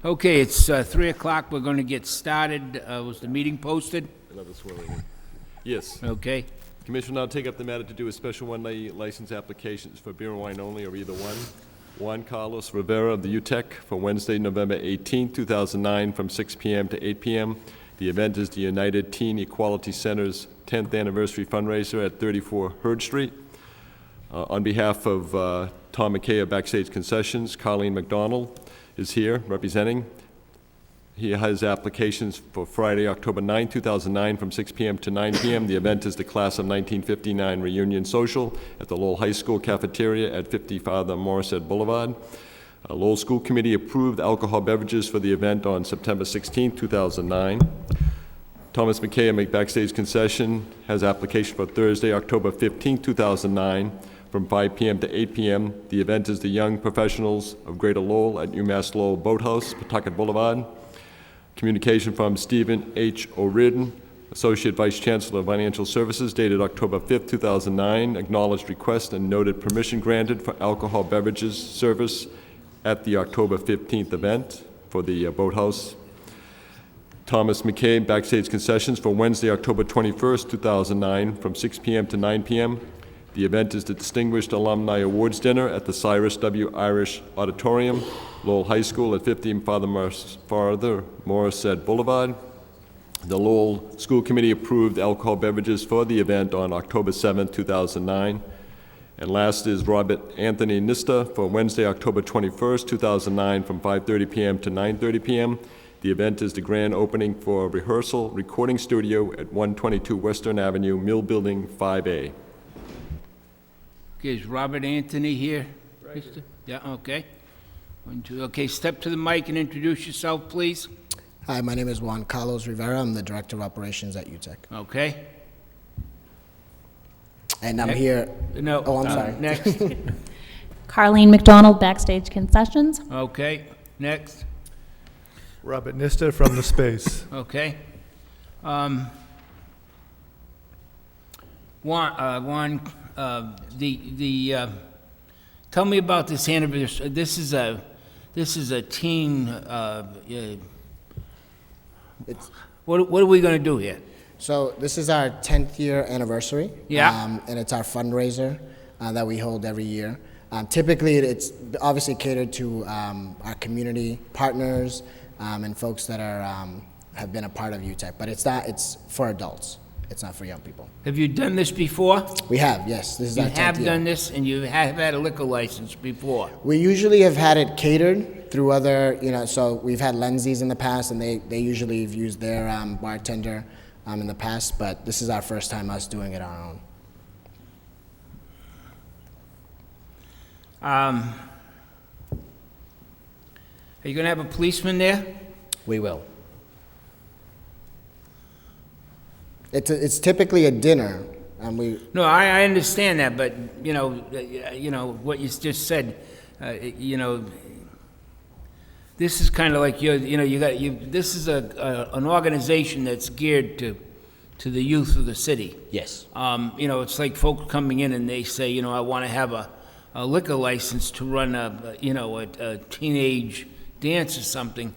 Okay, it's 3 o'clock. We're going to get started. Was the meeting posted? Another swearing in. Yes. Okay. Commission will now take up the matter to do a special one-day license applications for beer and wine only, or either one. Juan Carlos Rivera of the UTEC for Wednesday, November 18, 2009, from 6 p.m. to 8 p.m. The event is the United Teen Equality Center's 10th anniversary fundraiser at 34 Hurd Street. On behalf of Tom McKay of Backstage Concessions, Colleen McDonald is here representing. He has applications for Friday, October 9, 2009, from 6 p.m. to 9 p.m. The event is the Class of 1959 Reunion Social at the Lowell High School cafeteria at 50 Father Morrisett Boulevard. Lowell School Committee approved alcohol beverages for the event on September 16, 2009. Thomas McKay of Backstage Concession has application for Thursday, October 15, 2009, from 5 p.m. to 8 p.m. The event is the Young Professionals of Greater Lowell at UMass Lowell Boathouse, Pawtucket Boulevard. Communication from Stephen H. O'Riordan, Associate Vice Chancellor of Financial Services, dated October 5, 2009, acknowledged request and noted permission granted for alcohol beverages service at the October 15th event for the Boathouse. Thomas McKay, Backstage Concessions, for Wednesday, October 21st, 2009, from 6 p.m. to 9 p.m. The event is the Distinguished Alumni Awards Dinner at the Cyrus W. Irish Auditorium, Lowell High School at 50 Father Morrisett Boulevard. The Lowell School Committee approved alcohol beverages for the event on October 7, 2009. And last is Robert Anthony Nista for Wednesday, October 21st, 2009, from 5:30 p.m. to 9:30 p.m. The event is the grand opening for a rehearsal recording studio at 122 Western Avenue, Mill Building 5A. Okay, is Robert Anthony here? Right. Yeah, okay. 1, 2, okay, step to the mic and introduce yourself, please. Hi, my name is Juan Carlos Rivera. I'm the Director of Operations at UTEC. Okay. And I'm here. No. Oh, I'm sorry. Next. Carleen McDonald, Backstage Concessions. Okay, next. Robert Nista from The Space. Okay. Juan, tell me about this anniversary. This is a teen. What are we going to do here? So this is our 10th year anniversary. Yeah. And it's our fundraiser that we hold every year. Typically, it's obviously catered to our community partners and folks that are have been a part of UTEC. But it's for adults. It's not for young people. Have you done this before? We have, yes. This is our 10th year. You have done this, and you have had a liquor license before. We usually have had it catered through other, so we've had Lindsay's in the past, and they usually have used their bartender in the past, but this is our first time us doing it on our own. Are you going to have a policeman there? We will. It's typically a dinner, and we. No, I understand that, but you know what you just said. This is kind of like this is an organization that's geared to the youth of the city. Yes. It's like folks coming in and they say, I want to have a liquor license to run a teenage dance or something.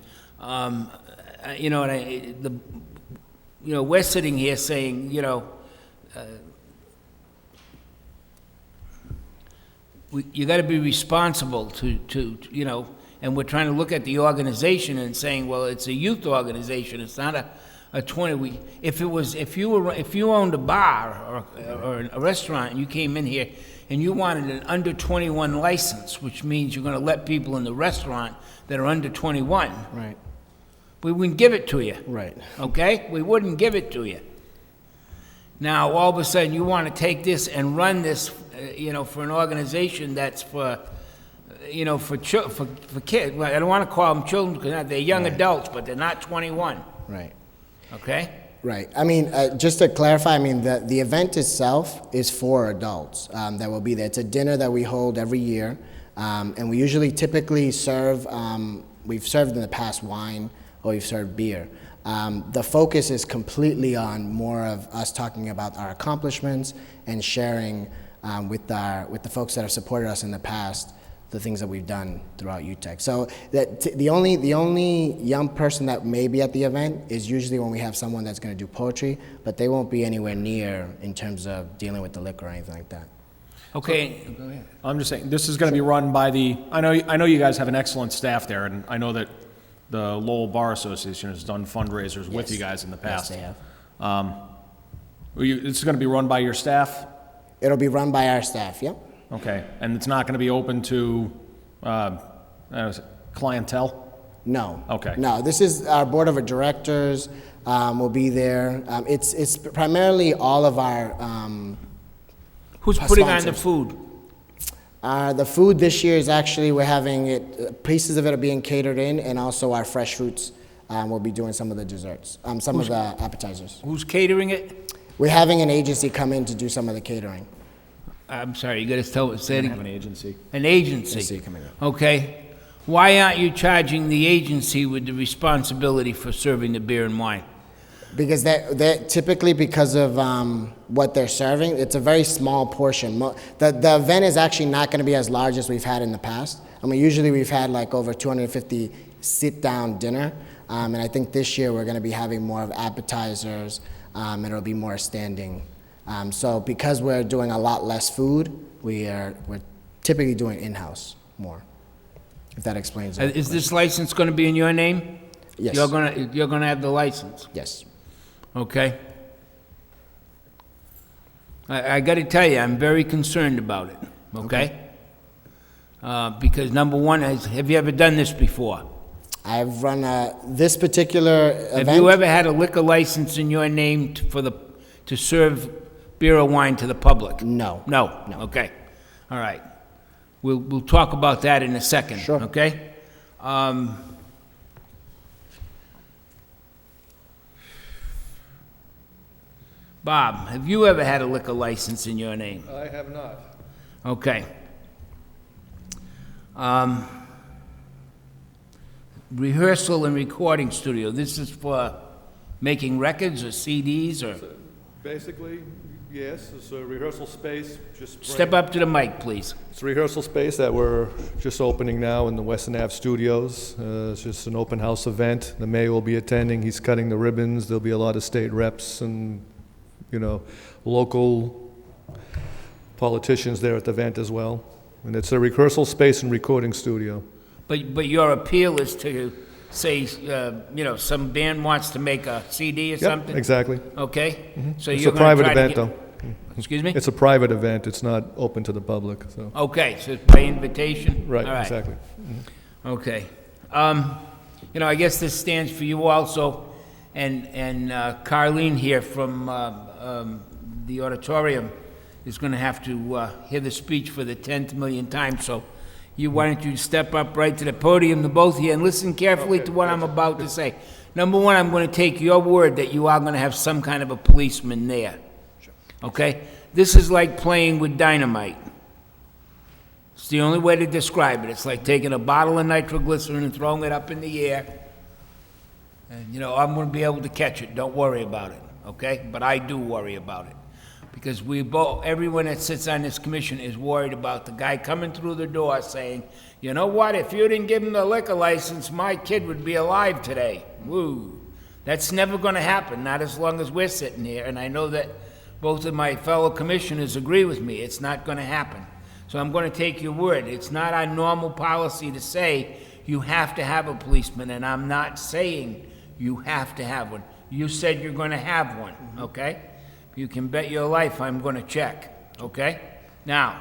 We're sitting here saying, you got to be responsible to and we're trying to look at the organization and saying, well, it's a youth organization. It's not a 20. If you owned a bar or a restaurant and you came in here and you wanted an under 21 license, which means you're going to let people in the restaurant that are under 21. Right. We wouldn't give it to you. Right. Okay? We wouldn't give it to you. Now, all of a sudden, you want to take this and run this, for an organization that's for kids. Well, I don't want to call them children because they're young adults, but they're not 21. Right. Okay? Right. I mean, just to clarify, the event itself is for adults that will be there. It's a dinner that we hold every year, and we usually typically serve, we've served in the past wine, or we've served beer. The focus is completely on more of us talking about our accomplishments and sharing with the folks that have supported us in the past the things that we've done throughout UTEC. So the only young person that may be at the event is usually when we have someone that's going to do poetry, but they won't be anywhere near in terms of dealing with the liquor or anything like that. Okay, go ahead. I'm just saying, this is going to be run by I know you guys have an excellent staff there, and I know that the Lowell Bar Association has done fundraisers with Yes. you guys in the past. Yes, they have. It's going to be run by your staff? It'll be run by our staff, yep. Okay, and it's not going to be open to clientele? No. Okay. No, this is our board of directors will be there. It's primarily all of our Who's putting on the sponsors. food? The food this year is actually, we're having it, pieces of it are being catered in, and also our fresh fruits will be doing some of the desserts, some of the appetizers. Who's catering it? We're having an agency come in to do some of the catering. I'm sorry, you gotta say it Have an again. agency. An agency? Agency coming in. Okay. Why aren't you charging the agency with the responsibility for serving the beer and wine? Because that typically, because of what they're serving, it's a very small portion. The event is actually not going to be as large as we've had in the past. I mean, usually we've had like over 250 sit-down dinner, and I think this year we're going to be having more of appetizers, and it'll be more standing. So because we're doing a lot less food, we're typically doing in-house more. If that explains it. Is this license gonna be in your name? Yes. You're gonna have the license, Yes. okay? I gotta tell you, I'm very concerned about it, okay? Because number one, have you ever done this before? I've run this particular event. Have you ever had a liquor license in your name to serve beer or wine to the public? No. No? No. Okay. All right. We'll talk about that in a second. Sure. Okay? Bob, have you ever had a liquor license in your name? I have not. Okay. Rehearsal and recording studio, this is for making records or CDs or? Basically, yes, it's a rehearsal space, Step up to the mic, please. It's a rehearsal space that we're just opening now in the Western Ave Studios. It's just an open house event. The mayor will be attending, he's cutting the ribbons, there'll be a lot of state reps and, local politicians there at the event as well. And it's a rehearsal space and recording studio. But your appeal is to say, some band wants to make a CD or Yep, something? exactly. Okay? So It's you're a gonna private try to event, get- though. Excuse me? It's a private event, it's not open to the public, so. Okay, so it's by invitation? Right, All exactly. Okay. I guess this stands for you also, and Carleen here from the auditorium is going to have to hear the speech for the 10th million time, so why don't you step up right to the podium, the both of you, and listen carefully to what I'm about to say. Number one, I'm going to take your word that you are going to have some kind of a policeman there. Okay? This is like playing with dynamite. It's the only way to describe it. It's like taking a bottle of nitroglycerin and throwing it up in the air. And, I'm going to be able to catch it. Don't worry about it, okay? But I do worry about it. Because everyone that sits on this commission is worried about the guy coming through the door saying, you know what, if you didn't give him the liquor license, my kid would be alive today. Woo. That's never going to happen, not as long as we're sitting here. And I know that both of my fellow commissioners agree with me. It's not going to happen. So I'm going to take your word. It's not our normal policy to say you have to have a policeman, and I'm not saying you have to have one. You said you're going to have one, okay? You can bet your life I'm going to check, okay? Now,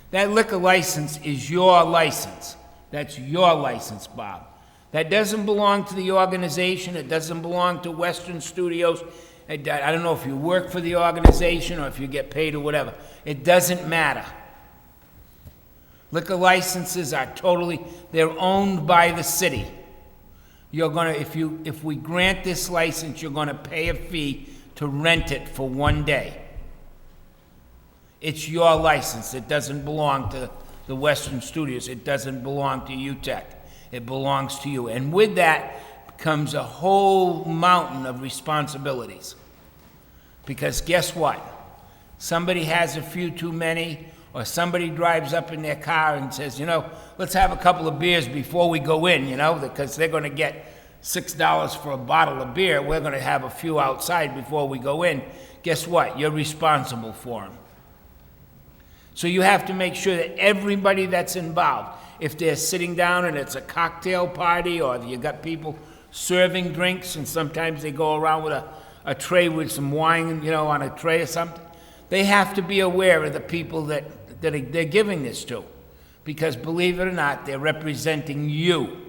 that liquor license is your license. That's your license, Bob. That doesn't belong to the organization. It doesn't belong to Western Studios. I don't know if you work for the organization or if you get paid or whatever. It doesn't matter. Liquor licenses are they're owned by the city. You're gonna, if we grant this license, you're gonna pay a fee to rent it for one day. It's your license. It doesn't belong to the Western Studios. It doesn't belong to UTEC. It belongs to you. And with that comes a whole mountain of responsibilities. Because guess what? Somebody has a few too many, or somebody drives up in their car and says, let's have a couple of beers before we go in, because they're gonna get $6 for a bottle of beer, we're gonna have a few outside before we go in. Guess what? You're responsible for them. So you have to make sure that everybody that's involved, if they're sitting down and it's a cocktail party, or you got people serving drinks, and sometimes they go around with a tray with some wine, on a tray or something, they have to be aware of the people that they're giving this to. Because believe it or not, they're representing you.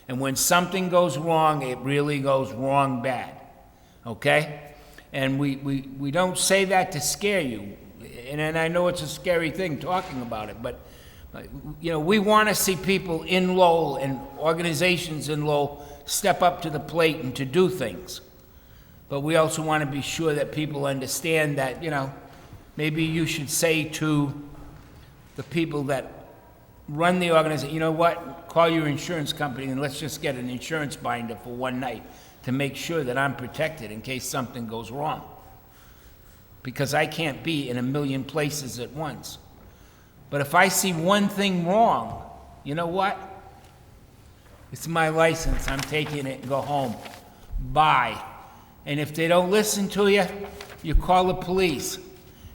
And when something goes wrong, it really goes wrong bad. Okay? And we don't say that to scare you. And I know it's a scary thing talking about it, but we want to see people in Lowell and organizations in Lowell step up to the plate and to do things. But we also want to be sure that people understand that, maybe you should say to the people that run the organization, you know what, call your insurance company and let's just get an insurance binder for one night to make sure that I'm protected in case something goes wrong. Because I can't be in a million places at once. But if I see one thing wrong, you know what? It's my license. I'm taking it and go home. Bye. And if they don't listen to you, you call the police.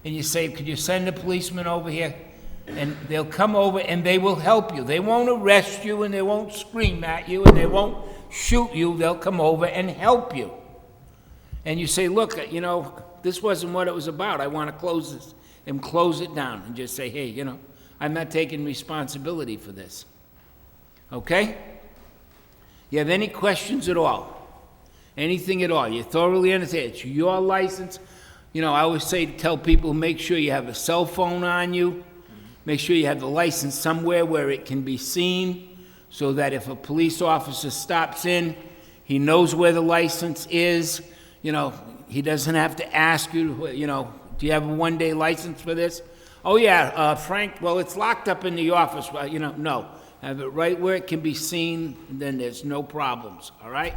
And you say, could you send a policeman over here? And they'll come over and they will help you. They won't arrest you and they won't scream at you and they won't shoot you. They'll come over and help you. And you say, look, this wasn't what it was about. I want to close this and close it down and just say, hey, I'm not taking responsibility for this. Okay? You have any questions at all? Anything at all? You thoroughly understand? It's your license. I always say to tell people, make sure you have a cell phone on you. Make sure you have the license somewhere where it can be seen so that if a police officer stops in, he knows where the license is. He doesn't have to ask you, do you have a one-day license for this? Oh, yeah, Frank, well, it's locked up in the office. Well, no. Have it right where it can be seen, and then there's no problems, all right?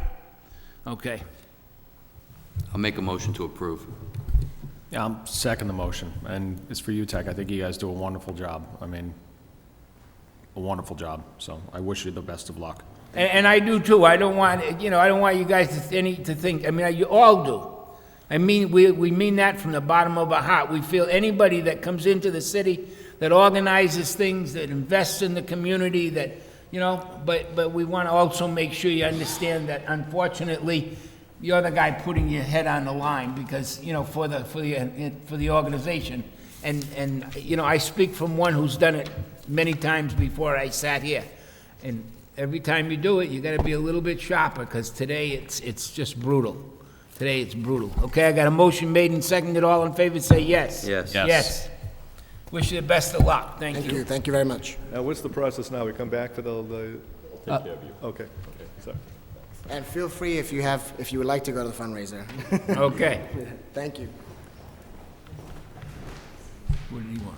Okay. I'll make a motion to approve. Yeah, I'm second the motion, and it's for you, Tech. I think you guys do a wonderful job. A wonderful job, so I wish you the best of luck. And I do too. I don't want, I don't want you guys to think, you all do. We mean that from the bottom of our heart. We feel anybody that comes into the city, that organizes things, that invests in the community, that, but we want to also make sure you understand that unfortunately, you're the guy putting your head on the line because, for the organization. And I speak from one who's done it many times before I sat here. And every time you do it, you got to be a little bit sharper because today it's just brutal. Today it's brutal. Okay, I got a motion made and seconded. All in favor, say yes. Yes. Yes. Yes. Wish you the best of luck. Thank Thank you. you. Thank you very much. Now, what's the process now? We come back for the Take care of you. okay, sorry. And feel free if you would like to go to the fundraiser. Okay. Thank you. What do you want?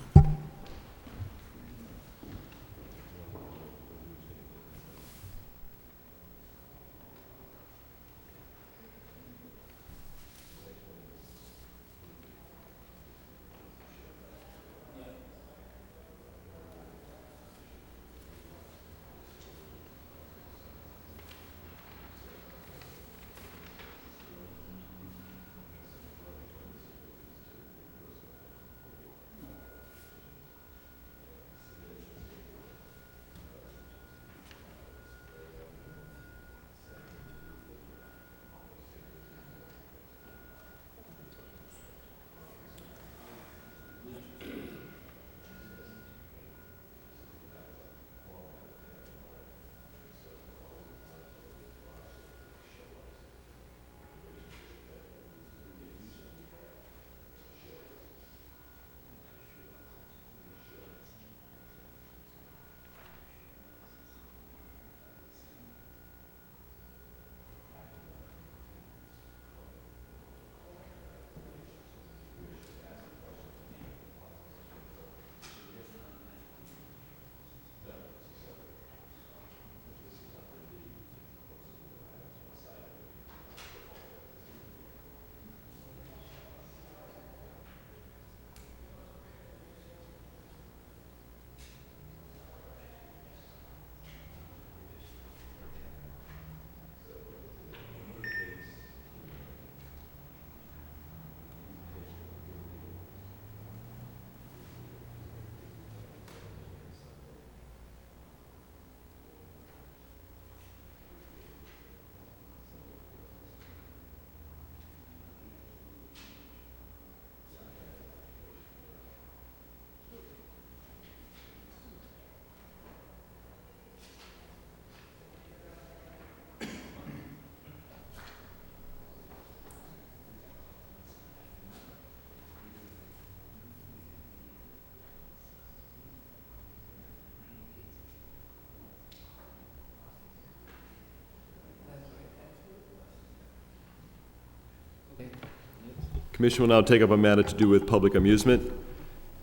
Commission will now take up a matter to do with public amusement.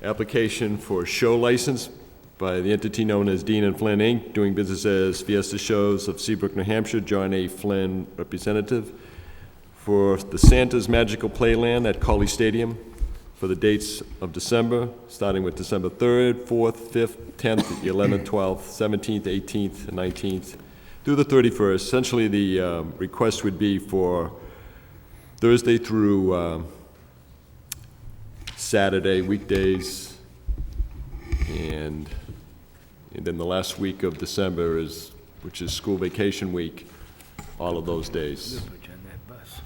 Application for show license by the entity known as Dean and Flynn, Inc., doing business as Fiesta Shows of Seabrook, New Hampshire, John A. Flynn, representative, for the Santa's Magical Playland at Colley Stadium for the dates of December, starting with December 3rd, 4th, 5th, 10th, 11th, 12th, 17th, 18th, and 19th, through the 31st. Essentially, the request would be for Thursday through Saturday, weekdays, and then the last week of December which is school vacation week, all of those days. Put you on that bus.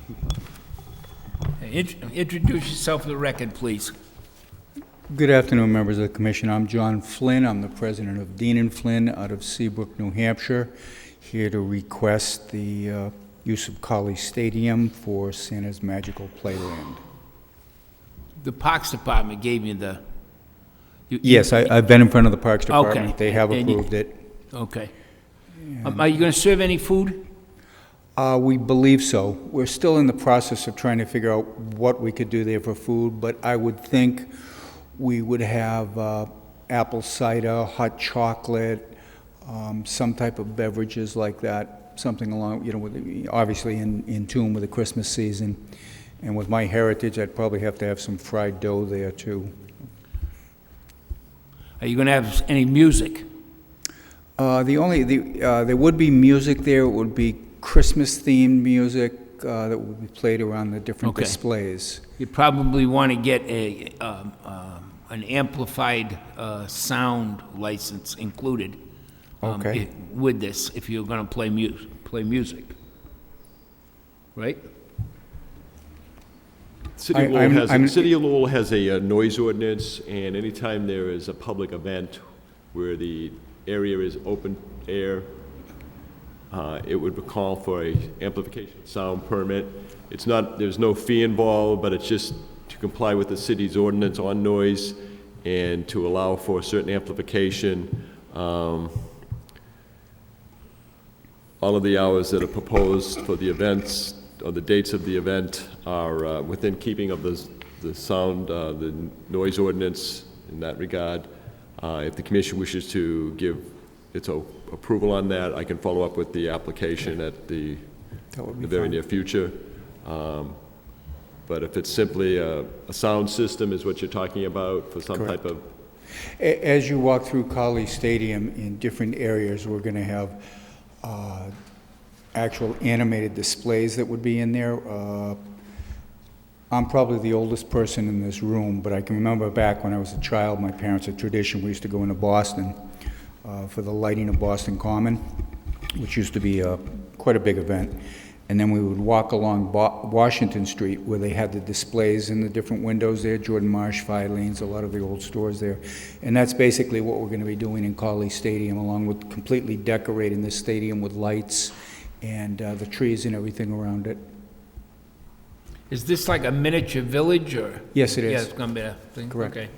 Hey, introduce yourself for the record, please. Good afternoon, members of the commission. I'm John Flynn. I'm the president of Dean and Flynn out of Seabrook, New Hampshire, here to request the use of Colley Stadium for Santa's Magical Playland. The Parks Department gave you the... Yes, I've been in front of the Parks Department. Okay. They have And you- approved it. Okay. Are you going to serve any food? We believe so. We're still in the process of trying to figure out what we could do there for food, but I would think we would have apple cider, hot chocolate, some type of beverages like that, something along, obviously in tune with the Christmas season. And with my heritage, I'd probably have to have some fried dough there too. Are you going to have any music? There would be music there. It would be Christmas-themed music that would be played around the different Okay. displays. You probably want to get an amplified sound license included Okay. with this, if you're going to play music. Right? City of I'm- Lowell I'm- City of Lowell has a noise ordinance, and anytime there is a public event where the area is open air, it would call for a amplification sound permit. It's not, there's no fee involved, but it's just to comply with the city's ordinance on noise and to allow for certain amplification. All of the hours that are proposed for the events, or the dates of the event, are within keeping of the sound, the noise ordinance in that regard. If the commission wishes to give its approval on that, I can follow up with the application at the very near future. But if it's simply a sound system is what you're talking about for some Correct. type of... As you walk through Colley Stadium in different areas, we're going to have actual animated displays that would be in there. I'm probably the oldest person in this room, but I can remember back when I was a child, my parents had tradition, we used to go into Boston for the lighting of Boston Common, which used to be quite a big event. And then we would walk along Washington Street where they had the displays in the different windows there, Jordan Marsh, Filene's, a lot of the old stores there. And that's basically what we're going to be doing in Colley Stadium, along with completely decorating the stadium with lights and the trees and everything around it. Is this like a miniature village, or? Yes, it is. Yeah, it's going to be a thing? Correct. Okay.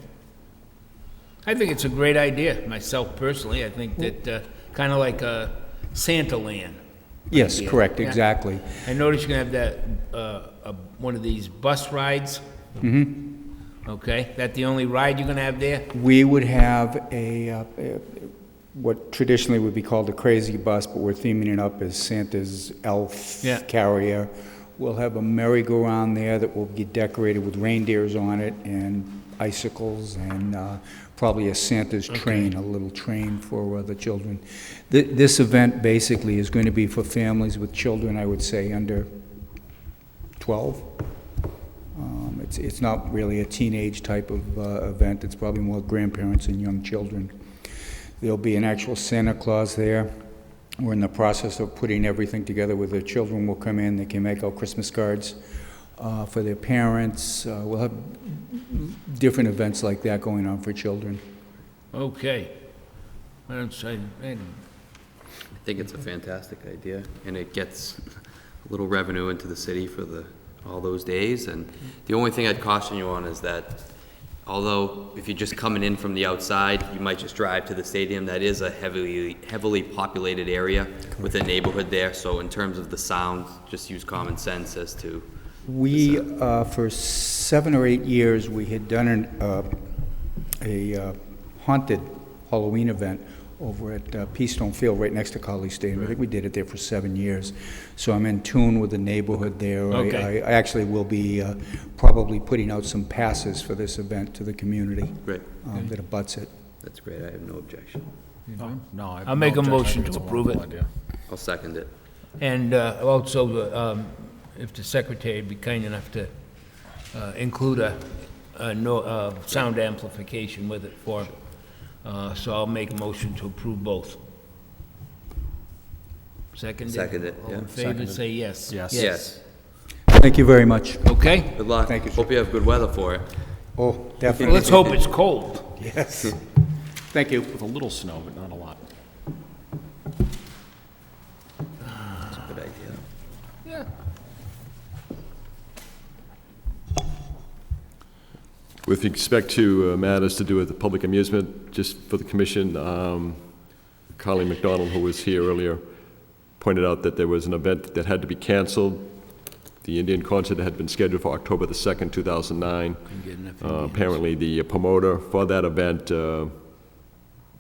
I think it's a great idea, myself personally. I think that kind of like a Santa Land. Yes, idea. correct, Yeah. exactly. I noticed you're going to have that, one of these bus rides. Mm-hmm. Okay, that the only ride you're going to have there? We would have what traditionally would be called a crazy bus, but we're theming it up as Santa's elf Yeah. carrier. We'll have a merry-go-round there that will be decorated with reindeers on it and icicles and probably a Santa's train, a little train for the children. This event basically is going to be for families with children, I would say, under 12. It's not really a teenage type of event. It's probably more grandparents and young children. There'll be an actual Santa Claus there. We're in the process of putting everything together where the children will come in. They can make out Christmas cards for their parents. We'll have different events like that going on for children. Okay. I don't say, I think it's a fantastic idea, and it gets a little revenue into the city for all those days. And the only thing I'd caution you on is that although if you're just coming in from the outside, you might just drive to the stadium. That is a heavily populated area with a neighborhood there. So in terms of the sound, just use common sense as to We, for 7 or 8 years, we had done a haunted Halloween event over at Peastone Field, right next to College Stadium. I think we did it there for 7 years. So I'm in tune with the neighborhood there. Okay. I actually will be probably putting out some passes for this event to the community Great. that abuts it. That's great. I have no objection. No, I have I'll no make a objection. I motion think it's to a approve wonderful it. idea. I'll second it. And also, if the secretary would be kind enough to include a sound amplification with it for him. So I'll make a motion to approve both. Seconded? Second it, All yeah. in favor, Seconded. say yes. Yes. Yes. Thank you very much. Okay? Good luck. Thank you, sir. Hope you have good weather for it. Oh, Well, definitely. let's hope it's cold. Yes. Thank you. With a little snow, but not a lot. That's a good idea. Yeah. With respect to matters to do with the public amusement, just for the commission, Colleen McDonald, who was here earlier, pointed out that there was an event that had to be canceled. The Indian concert had been scheduled for October the 2nd, 2009. Apparently, the promoter for that event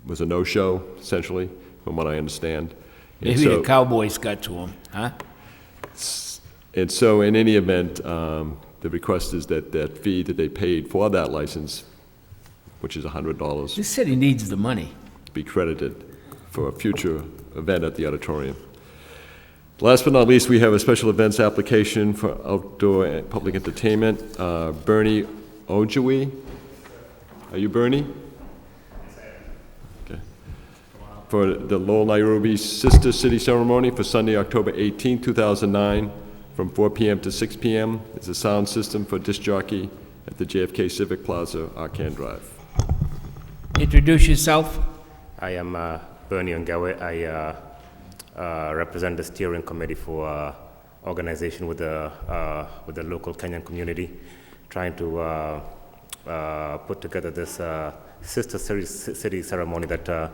was a no-show, essentially, from what I understand. And Maybe so- the Cowboys got to him, huh? And so, in any event, the request is that that fee that they paid for that license, which is $100, This city needs the money. be credited for a future event at the auditorium. Last but not least, we have a special events application for outdoor and public entertainment. Bernie Ojui. Are you Bernie? Okay. For the Lowell Nairobi Sister City Ceremony for Sunday, October 18, 2009, from 4 p.m. to 6 p.m. It's a sound system for disc jockey at the JFK Civic Plaza, Arcand Drive. Introduce yourself. I am Bernie Ongawe. I represent the steering committee for organization with the local Kenyan community, trying to put together this sister city ceremony that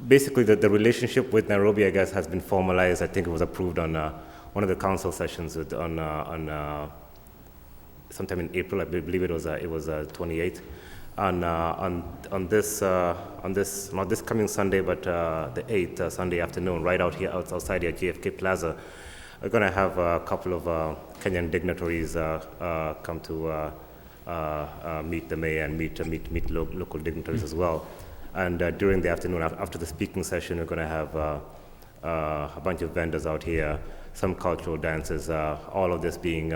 basically the relationship with Nairobi, I guess, has been formalized. I think it was approved on one of the council sessions on sometime in April. I believe it was 28th. On this not this coming Sunday, but the 8th Sunday afternoon, right out here outside here at JFK Plaza, we're going to have a couple of Kenyan dignitaries come to meet the mayor and meet local dignitaries as well. And during the afternoon, after the speaking session, we're going to have a bunch of vendors out here, some cultural dances, all of this being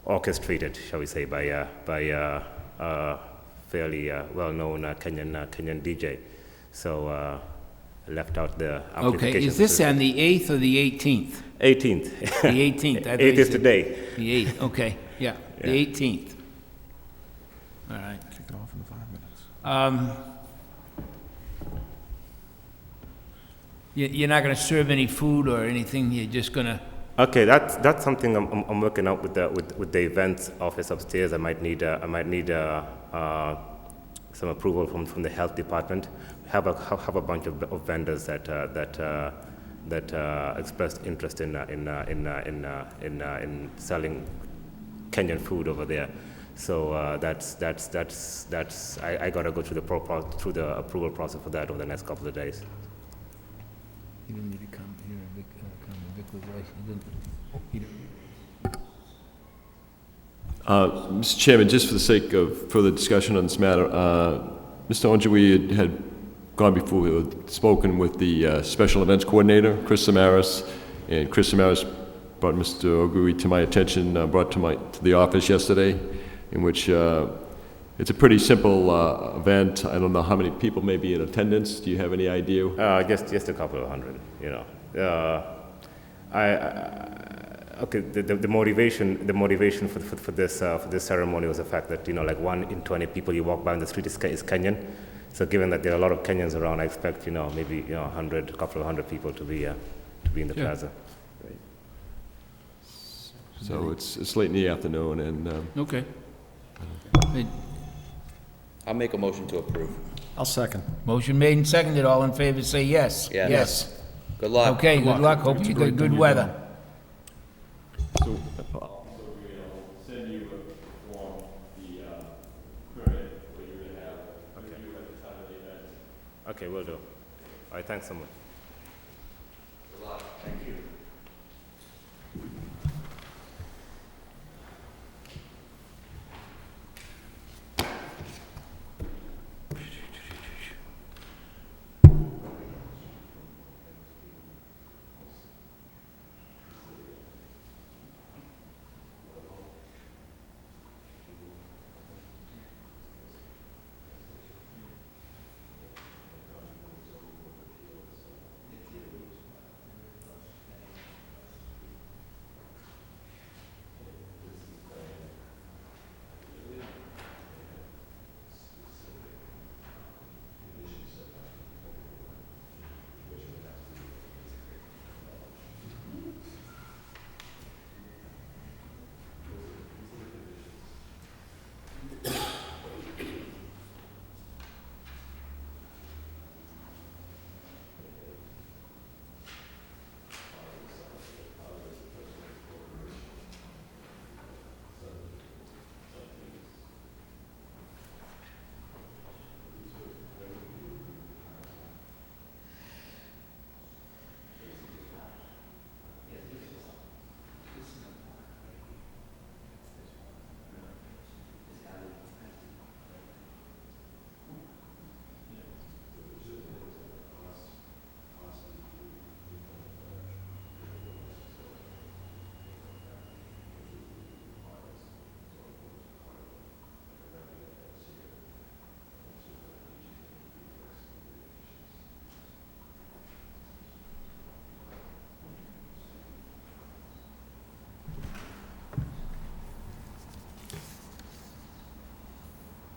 orchestrated, shall we say, by fairly well-known Kenyan DJ. So I left out the amplification. Okay, is this on the 8th or the 18th? 18th. The 18th. I thought 8th you is said today. The 8th, okay, yeah, the Yeah. 18th. All right. Kick it off in 5 minutes. You're not going to serve any food or anything, you're just going to, Okay, that's something I'm working out with the events office upstairs. I might need some approval from the health department. Have a bunch of vendors that expressed interest in selling Kenyan food over there. So that's I got to go through the approval process for that over the next couple of days. you don't need to come here, Vic was right, Mr. Chairman, just for the sake of further discussion on this matter, Mr. Onjui had gone before, spoken with the Special Events Coordinator, Chris Samaras, and Chris Samaras brought Mr. Ogui to my attention, brought to the office yesterday, in which it's a pretty simple event. I don't know how many people may be in attendance. Do you have any idea? Just a couple of hundred, you know. Okay, the motivation for this ceremony was the fact that, you know, like 1 in 20 people you walk by on the street is Kenyan. So given that there are a lot of Kenyans around, I expect, you know, maybe, you know, a couple of hundred people to be in the plaza. So it's late in the afternoon, and Okay. I'll make a motion to approve. I'll second. Motion made and seconded, all in favor, say yes. Yes. Yes. Good luck. Okay, good luck, hope It's a you great get thing good you're weather. so Okay, will do. All right, thanks so much.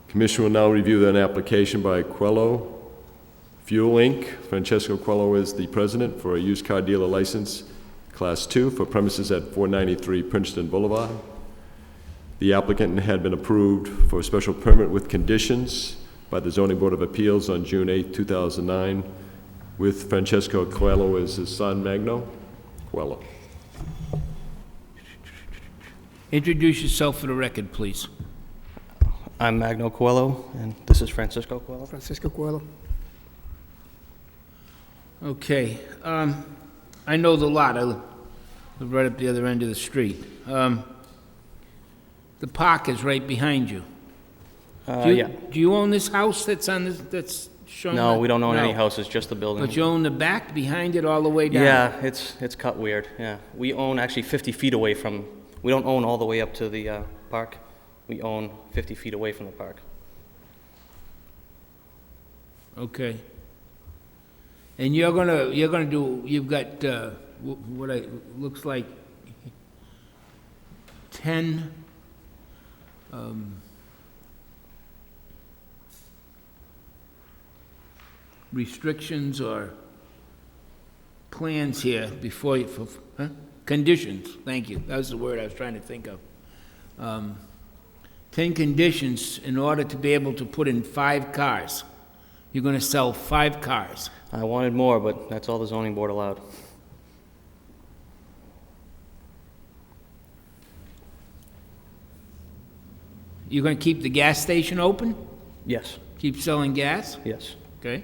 Commission will now review an application by Quello Fuel Inc. Francesco Quello is the president for a used car dealer license, Class 2, for premises at 493 Princeton Boulevard. The applicant had been approved for a special permit with conditions by the Zoning Board of Appeals on June 8, 2009, with Francesco Quello as his son, Magno Quello. Introduce yourself for the record, please. I'm Magno Coelho, and this is Francisco Coelho. Francisco Coelho. Okay, I know the lot. I live right up the other end of the street. The park is right behind you. Yeah. Do you own this house that's on this, that's shown? No, we don't own any No. houses, just the building. But you own the back behind it all the way down? Yeah, it's cut weird, yeah. We own actually 50 feet away from, we don't own all the way up to the park. We own 50 feet away from the park. Okay. And you're gonna do, you've got, what looks like 10, restrictions or plans here before you, conditions, thank you, that was the word I was trying to think of. 10 conditions in order to be able to put in 5 cars. You're gonna sell 5 cars. I wanted more, but that's all the zoning board allowed. You're gonna keep the gas station open? Yes, Keep selling gas? yes. Okay.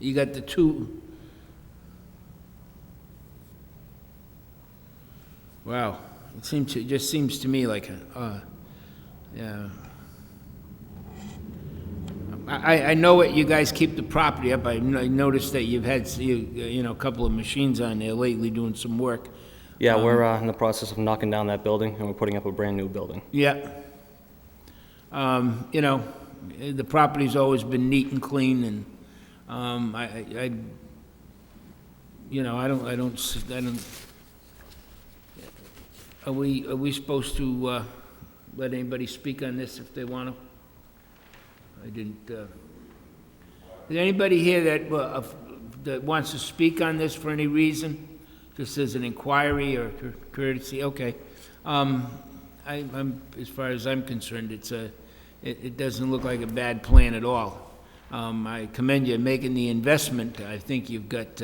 You got the 2. Wow, it just seems to me like yeah. I know it, you guys keep the property up. I noticed that you've had, a couple of machines on there lately doing some work. Yeah, we're in the process of knocking down that building, and we're putting up a brand-new building. Yeah. The property's always been neat and clean, and, I don't, are we supposed to, let anybody speak on this if they want to? I didn't, is anybody here that wants to speak on this for any reason? Just as an inquiry or courtesy? Okay. I'm, as far as I'm concerned, it doesn't look like a bad plan at all. I commend you making the investment. I think you've got,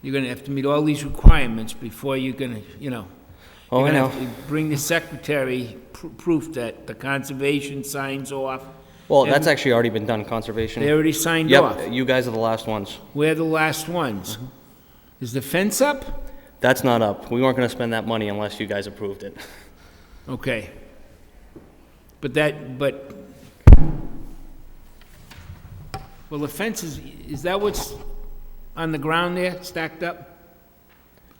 you're gonna have to meet all these requirements before you're gonna, Oh, You're I gonna know. have to bring the secretary proof that the conservation signs off. Well, And that's actually already been done, conservation. They already signed off. Yep, you guys are the last ones. We're the last ones. Is the fence up? That's not up. We weren't gonna spend that money unless you guys approved it. Okay. But well, the fence is that what's on the ground there, stacked up?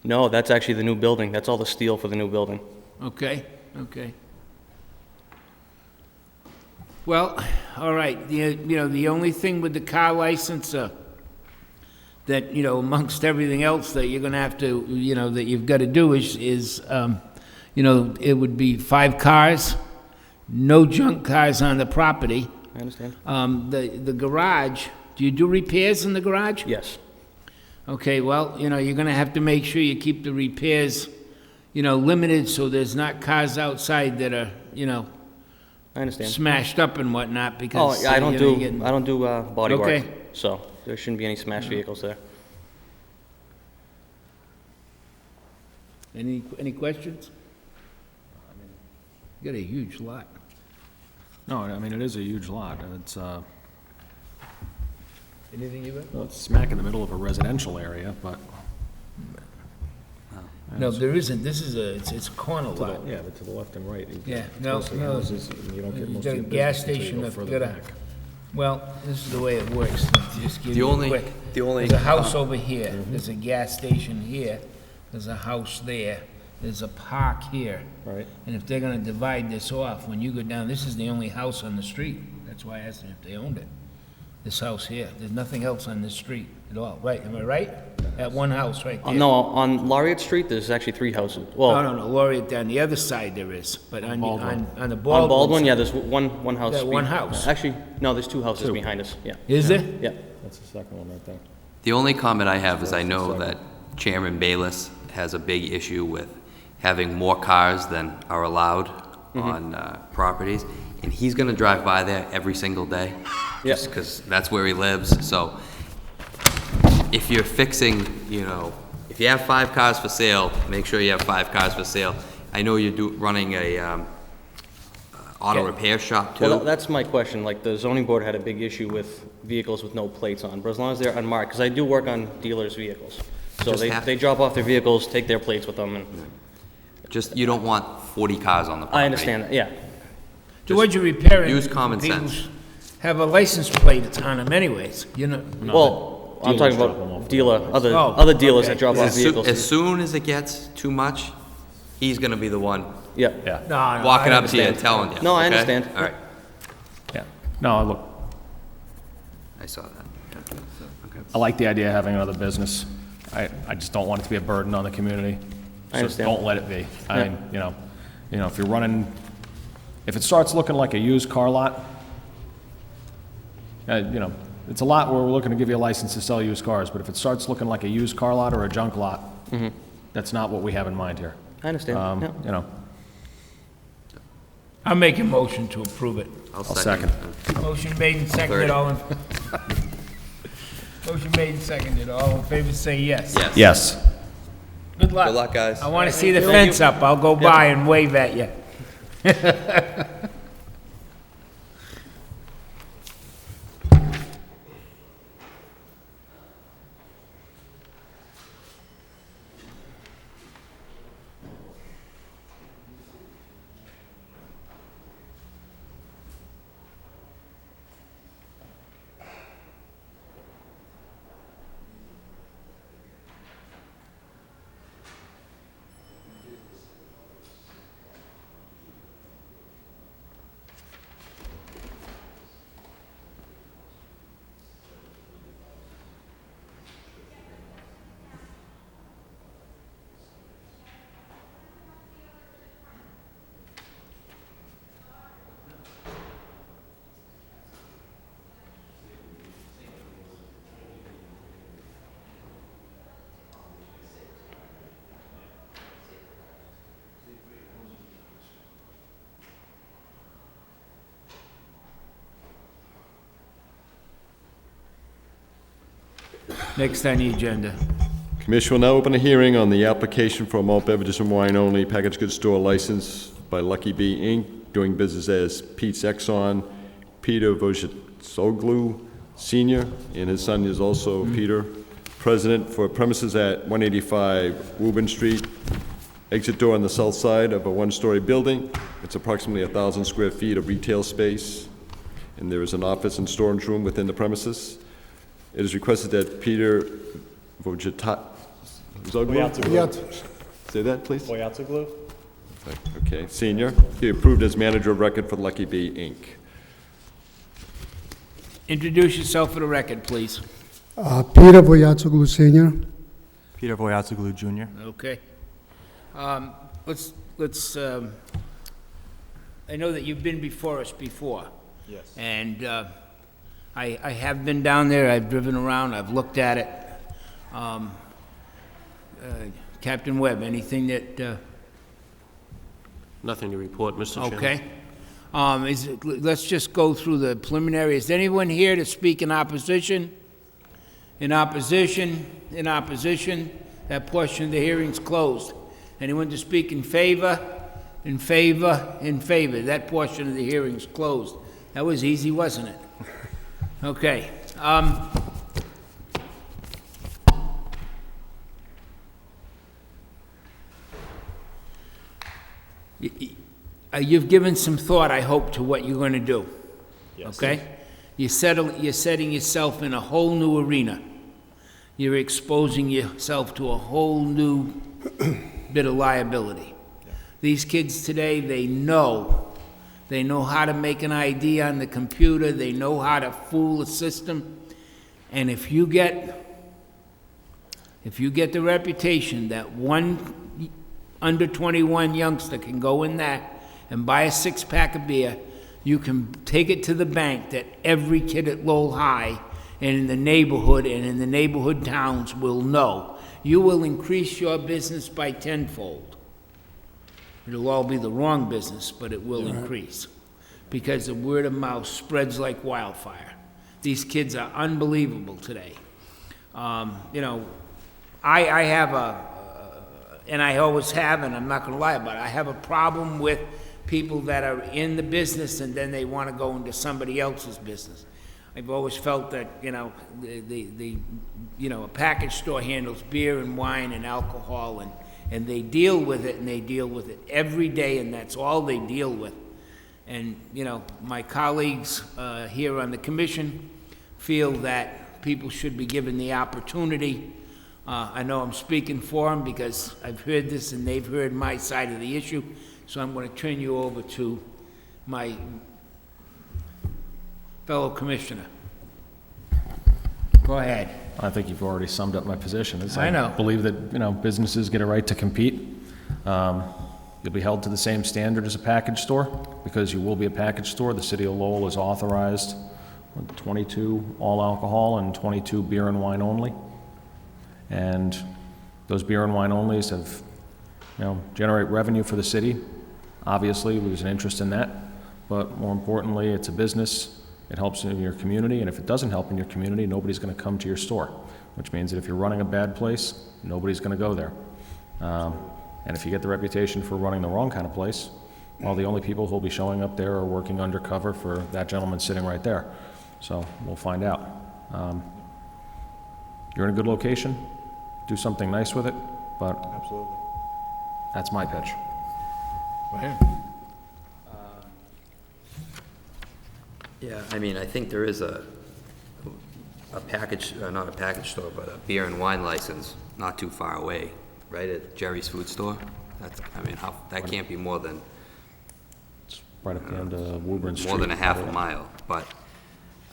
No, that's actually the new building. That's all the steel for the new building. Okay, okay. Well, all right, the only thing with the car license, that, amongst everything else that you're gonna have to, that you've gotta do is, it would be 5 cars, no junk cars on the property. I understand? The garage, do you do repairs in the garage? Yes. Okay, well, you're gonna have to make sure you keep the repairs, limited, so there's not cars outside that are, I understand. smashed up and whatnot, Oh, because. yeah, I don't you're do, getting- I don't do, body work. Okay. So there shouldn't be any smashed vehicles there. Any questions? You got a huge lot. No, I mean, it is a huge lot. It's, Anything you got? well, it's smack in the middle of a residential area, but. No, there isn't, this is it's a corner lot. Yeah, but to the left and right. Yeah, no, no. You don't get You most got of a your gas business until you station, go you further got a, back. well, this is the way it works, just give The you a only- quick. the only- There's a house over here, there's a gas station here, there's a house there, there's a park here. Right. And if they're gonna divide this off, when you go down, this is the only house on the street. That's why I asked them if they owned it. This house here, there's nothing else on this street at all, right, am I right? That one house right there. No, on Laureate Street, there's actually 3 houses. No, Well, no, Laureate, down the other side there is, but on the on Baldwin. Baldwin, side- yeah, there's one house. Yeah, one house. Actually, no, there's 2 houses behind us, yeah. Is there? Yeah. That's the second one right there. The only comment I have is I know that Chairman Bayless has a big issue with having more cars than are allowed on properties, and he's gonna drive by there every single day, just because that's where he lives, so if you're fixing, if you have 5 cars for sale, make sure you have 5 cars for sale. I know you're running a auto Yeah. repair shop Well, too. that's my question, like, the zoning board had a big issue with vehicles with no plates on, but as long as they're unmarked, because I do work on dealers' vehicles. So Just they drop off their vehicles, take their plates with them, and Just, you don't want 40 cars on the property. I understand that, yeah. So what you're repairing. use common people sense. Have a license plate on them anyways, Well, I'm talking dealers drop them about off. dealer, Oh, other dealers okay. that drop off As vehicles. soon as it gets too much, he's gonna be the one Yeah. Yeah, No, no, walking I up to you and understand. telling you. No, I okay? understand. All right, yeah. No, look, I saw that. Okay. I like the idea of having another business. I just don't want it to be a burden on the community. I So understand. don't let it be. I Yeah. mean, if you're running, if it starts looking like a used car lot, it's a lot where we're looking to give you a license to sell used cars, but if it starts looking like a used car lot or a junk lot, that's not what we have in mind here. I understand, yeah. I'll make a motion to approve it. I'll second. Motion made and seconded, Third. all in. Motion made and seconded, all in favor say yes. Yes. Yes. Good luck. Good luck, guys. I wanna see the fence up, I'll go by and wave at you. Next on the agenda. Commission will now open a hearing on the application for a malt beverages and wine only packaged goods store license by Lucky Bee Inc., doing business as Pete's Exxon. Peter Vojtsoglu Sr., and his son is also Peter, president, for premises at 185 Woburn Street. Exit door on the south side of a one-story building. It's approximately 1,000 square feet of retail space, and there is an office and storage room within the premises. It is requested that Peter Vojtsoglu, say that, please? Vojtsoglu? Okay, Senior, be approved as manager of record for Lucky Bee Inc. Introduce yourself for the record, please. Peter Vojtsoglu Sr. Peter Vojtsoglu Jr. Okay. Let's, I know that you've been before us before. Yes. And I have been down there, I've driven around, I've looked at it. Captain Webb, anything that, Nothing to report, Mr. Chairman. okay? Let's just go through the preliminary. Is anyone here to speak in opposition? In opposition? In opposition? That portion of the hearing's closed. Anyone to speak in favor? In favor? In favor? That portion of the hearing's closed. That was easy, wasn't it? Okay. You've given some thought, I hope, to what you're going to do. Yes. Okay? You're setting yourself in a whole new arena. You're exposing yourself to a whole new bit of liability. Yeah. These kids today, they know how to make an ID on the computer, they know how to fool the system, and if you get the reputation that one under 21 youngster can go in that and buy a six-pack of beer, you can take it to the bank that every kid at Lowell High and in the neighborhood and in the neighborhood towns will know. You will increase your business by tenfold. It'll all be the wrong business, but it will increase because the word of mouth spreads like wildfire. These kids are unbelievable today. You know, I have and I always have, and I'm not going to lie about it, I have a problem with people that are in the business and then they want to go into somebody else's business. I've always felt that, you know, a package store handles beer and wine and alcohol, and they deal with it, and they deal with it every day, and that's all they deal with. And, you know, my colleagues here on the commission feel that people should be given the opportunity. I know I'm speaking for them because I've heard this and they've heard my side of the issue, so I'm going to turn you over to my fellow commissioner. Go ahead. I think you've already summed up my position. I know. I believe that, you know, businesses get a right to compete. You'll be held to the same standard as a package store because you will be a package store. The city of Lowell is authorized with 22 all alcohol and 22 beer and wine only. And those beer and wine onlys have, you know, generate revenue for the city. Obviously, there's an interest in that, but more importantly, it's a business. It helps in your community, and if it doesn't help in your community, nobody's going to come to your store, which means that if you're running a bad place, nobody's going to go there. And if you get the reputation for running the wrong kind of place, well, the only people who will be showing up there are working undercover for that gentleman sitting right there. So we'll find out. You're in a good location. Do something nice with it, but Absolutely. that's my pitch. Go ahead. Yeah, I mean, I think there is a package, not a package store, but a beer and wine license not too far away, right, at Jerry's Food Store. That's, I mean, that can't be more than, Right at the end of Woburn Street. more than a half a mile. But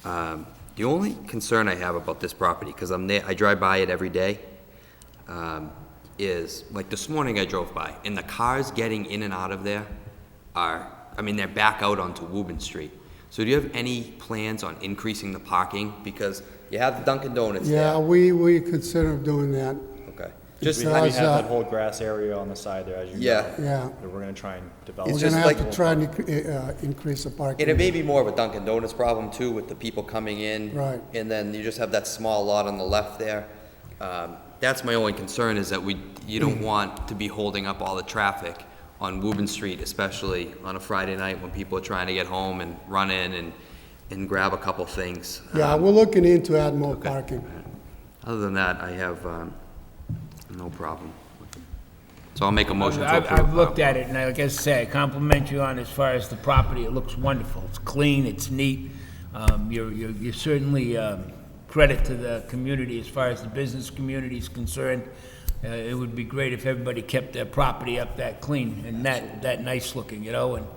the only concern I have about this property, because I drive by it every day, is, like this morning I drove by, and the cars getting in and out of there are, I mean, they're back out onto Woburn Street. So do you have any plans on increasing the parking? Because you have the Dunkin' Donuts there. Yeah, we consider doing that. Okay. We Just, already Because, have that whole grass area on the side there, as you know. yeah. Yeah, That we're gonna try and develop. It's we're just gonna have like- to try and increase the parking. And it may be more of a Dunkin' Donuts problem too, with the people coming in. Right. And then you just have that small lot on the left there. that's my only concern, is that you don't want to be holding up all the traffic on Woburn Street, especially on a Friday night when people are trying to get home and run in and grab a couple things. Yeah, we're looking into add more Okay. parking. Other than that, I have no problem. So I'll make a motion to I've approve. looked at it, and like I say, I compliment you on as far as the property. It looks wonderful. It's clean, it's neat. You're certainly credit to the community as far as the business community is concerned. It would be great if everybody kept their property up that clean and that nice looking, you know, and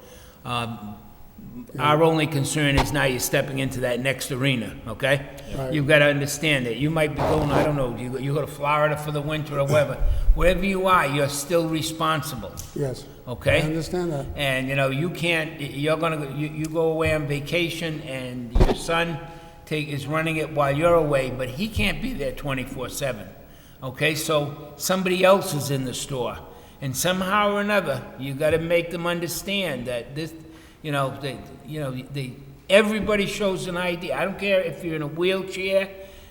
our only concern is now you're stepping into that next arena, okay? Right. You've got to understand that. You might be going, I don't know, you go to Florida for the winter or whatever. Wherever you are, you're still responsible, Yes. okay? I understand that. And, you know, you can't, you're gonna, you go away on vacation and your son is running it while you're away, but he can't be there 24/7, okay? So somebody else is in the store. And somehow or another, you gotta make them understand that this, everybody shows an ID. I don't care if you're in a wheelchair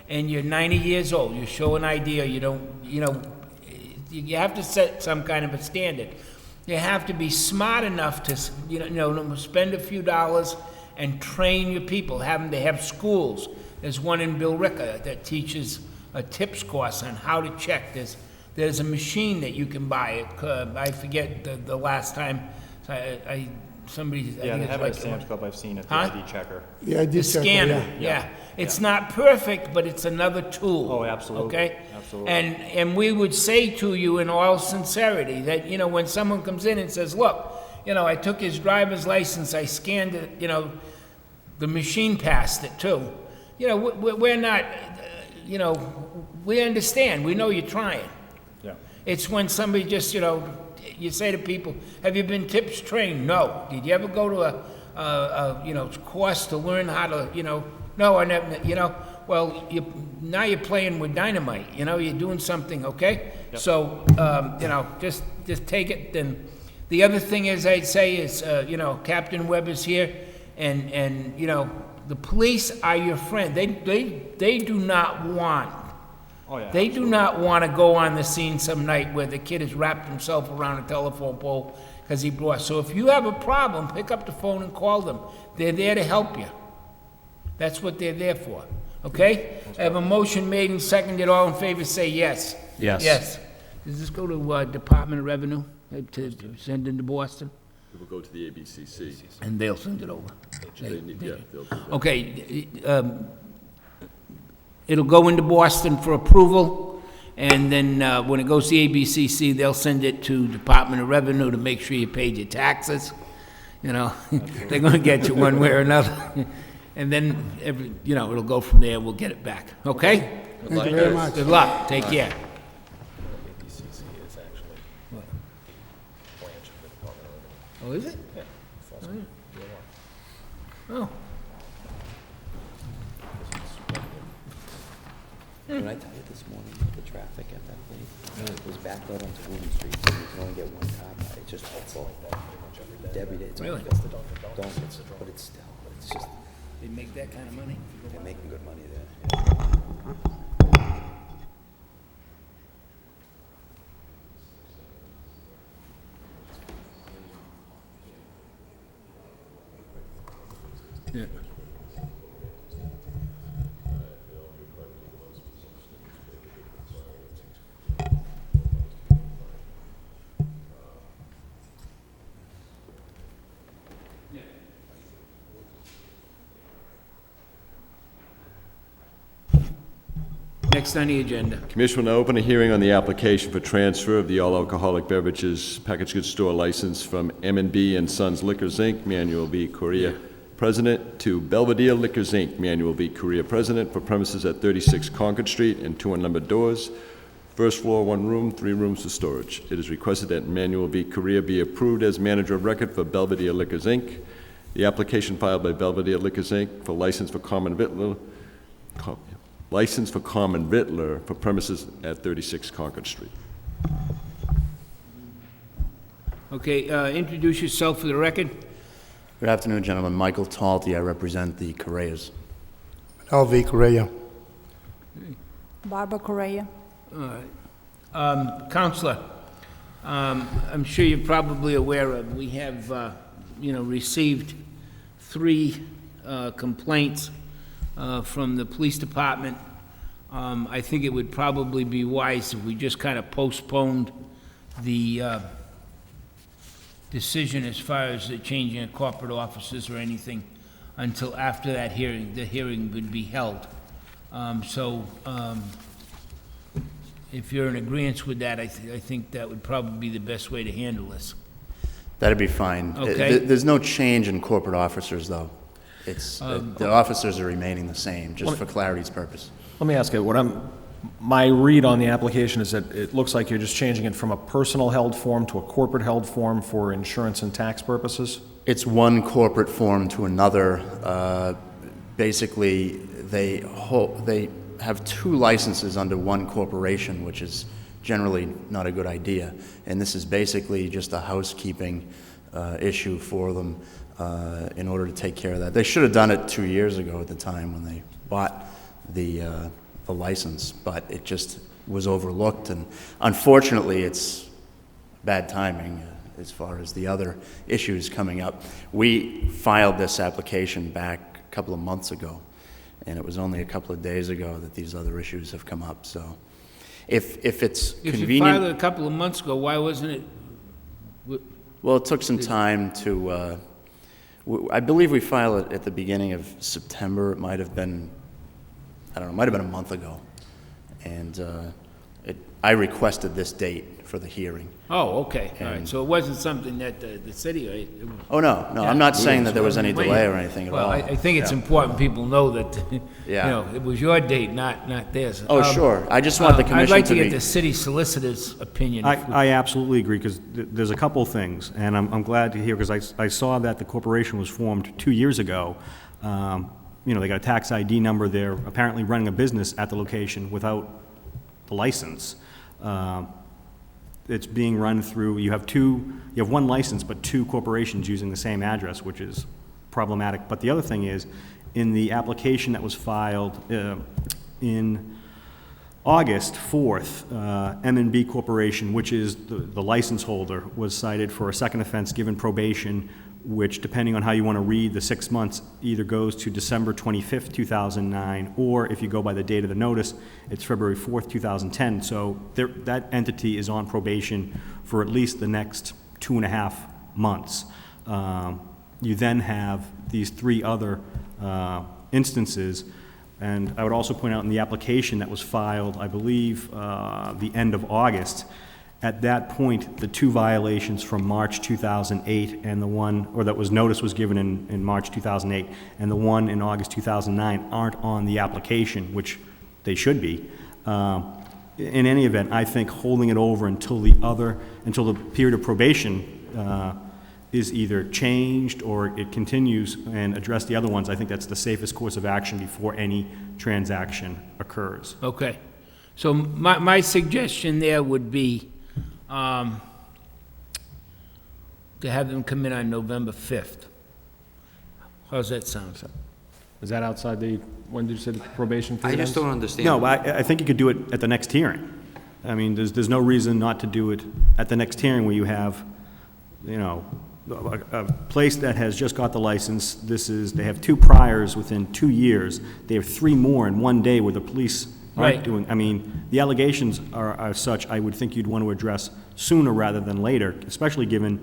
and you're 90 years old, you show an ID, or you don't, you have to set some kind of a standard. You have to be smart enough to, spend a few dollars and train your people. They have schools. There's one in Billerica that teaches a tips course on how to check. There's a machine that you can buy. I forget the last time somebody. Yeah, they have it at Sam's Club, I've seen it, the Huh? ID checker. The ID The checker, scanner, yeah. yeah. It's not perfect, but it's another tool. Oh, absolutely. Okay? Absolutely. And we would say to you in all sincerity that, when someone comes in and says, look, I took his driver's license, I scanned it, the machine passed it too. We're not, we understand, we know you're trying. Yeah. It's when somebody just, you say to people, have you been tips trained? No. Did you ever go to a course to learn how to, no, I never, well, now you're playing with dynamite, you're doing something, okay? Yep. So, just take it. Then the other thing is, I'd say is, Captain Webb is here, and the police are your friend. They do not want Oh, yeah. They do not want to go on the scene some night where the kid has wrapped himself around a telephone pole because he brought. So if you have a problem, pick up the phone and call them. They're there to help you. That's what they're there for. Okay? I have a motion made and seconded. All in favor say yes. Yes. Yes. Does this go to Department of Revenue to send into Boston? It will go to the ABCC. And they'll send it over. They'll do that. Okay, it'll go into Boston for approval, and then when it goes to the ABCC, they'll send it to Department of Revenue to make sure you paid your taxes. They're gonna get you one way or another. And then, it'll go from there, we'll get it back, okay? Thank you very much. Good luck, take care. Oh, is it? Oh. Did I tell you this morning, the traffic at that place? It was backed out onto Woburn Street, so you can only get one car by. It's just awful. Every day. It's Really? Don't, but it's still, it's just, They make that kind of money? they're making good money there. Yeah. Next on the agenda. Commission will now open a hearing on the application for transfer of the all-alcoholic beverages packaged goods store license from M&B and Sons Liquors, Inc., Manuel B. Correa, President, to Belvedere Liquors, Inc., Manuel B. Correa, President, for premises at 36 Concord Street and 2 unnumbered doors. First floor, 1 room, 3 rooms for storage. It is requested that Manuel B. Correa be approved as manager of record for Belvedere Liquors, Inc. The application filed by Belvedere Liquors, Inc. for license for common victular for premises at 36 Concord Street. Okay, introduce yourself for the record. Good afternoon, gentlemen. Michael Talty. I represent the Correas. LV Correa. Barbara Correa. Counselor, I'm sure you're probably aware of, we have, received 3 complaints from the police department. I think it would probably be wise if we just kind of postponed the decision as far as the changing of corporate officers or anything until after that hearing, the hearing would be held. If you're in agreement with that, I think that would probably be the best way to handle this. That'd be fine. Okay. There's no change in corporate officers, though. It's, the officers are remaining the same, just for clarity's purpose. Let me ask you, my read on the application is that it looks like you're just changing it from a personal held form to a corporate held form for insurance and tax purposes? It's one corporate form to another. Basically, they have 2 licenses under one corporation, which is generally not a good idea. And this is basically just a housekeeping issue for them in order to take care of that. They should have done it 2 years ago at the time when they bought the license, but it just was overlooked. And unfortunately, it's bad timing as far as the other issues coming up. We filed this application back a couple of months ago, and it was only a couple of days ago that these other issues have come up. So if it's convenient... If you filed it a couple of months ago, why wasn't it... Well, it took some time to... I believe we filed it at the beginning of September. It might have been, I don't know, it might have been a month ago. And I requested this date for the hearing. Oh, okay, all right, so it wasn't something that the city... Oh, no, Yeah. I'm not saying that there was any Wait. delay or anything at all. Well, I think it's important people know that, Yeah. it was your date, not theirs. Oh, sure. I just want the commission I'd like to to get be- the city solicitor's opinion. I absolutely agree, because there's a couple of things, and I'm glad to hear, because I saw that the corporation was formed 2 years ago. They got a tax ID number. They're apparently running a business at the location without the license. It's being run through, you have 1 license, but 2 corporations using the same address, which is problematic. But the other thing is, in the application that was filed in August 4th, M&B Corporation, which is the license holder, was cited for a second offense given probation, which, depending on how you want to read the 6 months, either goes to December 25th, 2009, or if you go by the date of the notice, it's February 4th, 2010. So that entity is on probation for at least the next 2.5 months. You then have these 3 other instances, and I would also point out in the application that was filed, I believe, the end of August. At that point, the 2 violations from March 2008 and the one, or that was notice was given in March 2008, and the one in August 2009 aren't on the application, which they should be. In any event, I think holding it over until the period of probation is either changed or it continues and address the other ones, I think that's the safest course of action before any transaction occurs. Okay, so my suggestion there would be to have them come in on November 5th. How's that sound? Is that outside when did you say the probation period I just ends? don't understand. No, I think you could do it at the next hearing. I mean, there's no reason not to do it at the next hearing where you have, a place that has just got the license. They have 2 priors within 2 years. They have 3 more in 1 day where the police aren't Right. doing, the allegations are such, I would think you'd want to address sooner rather than later, especially given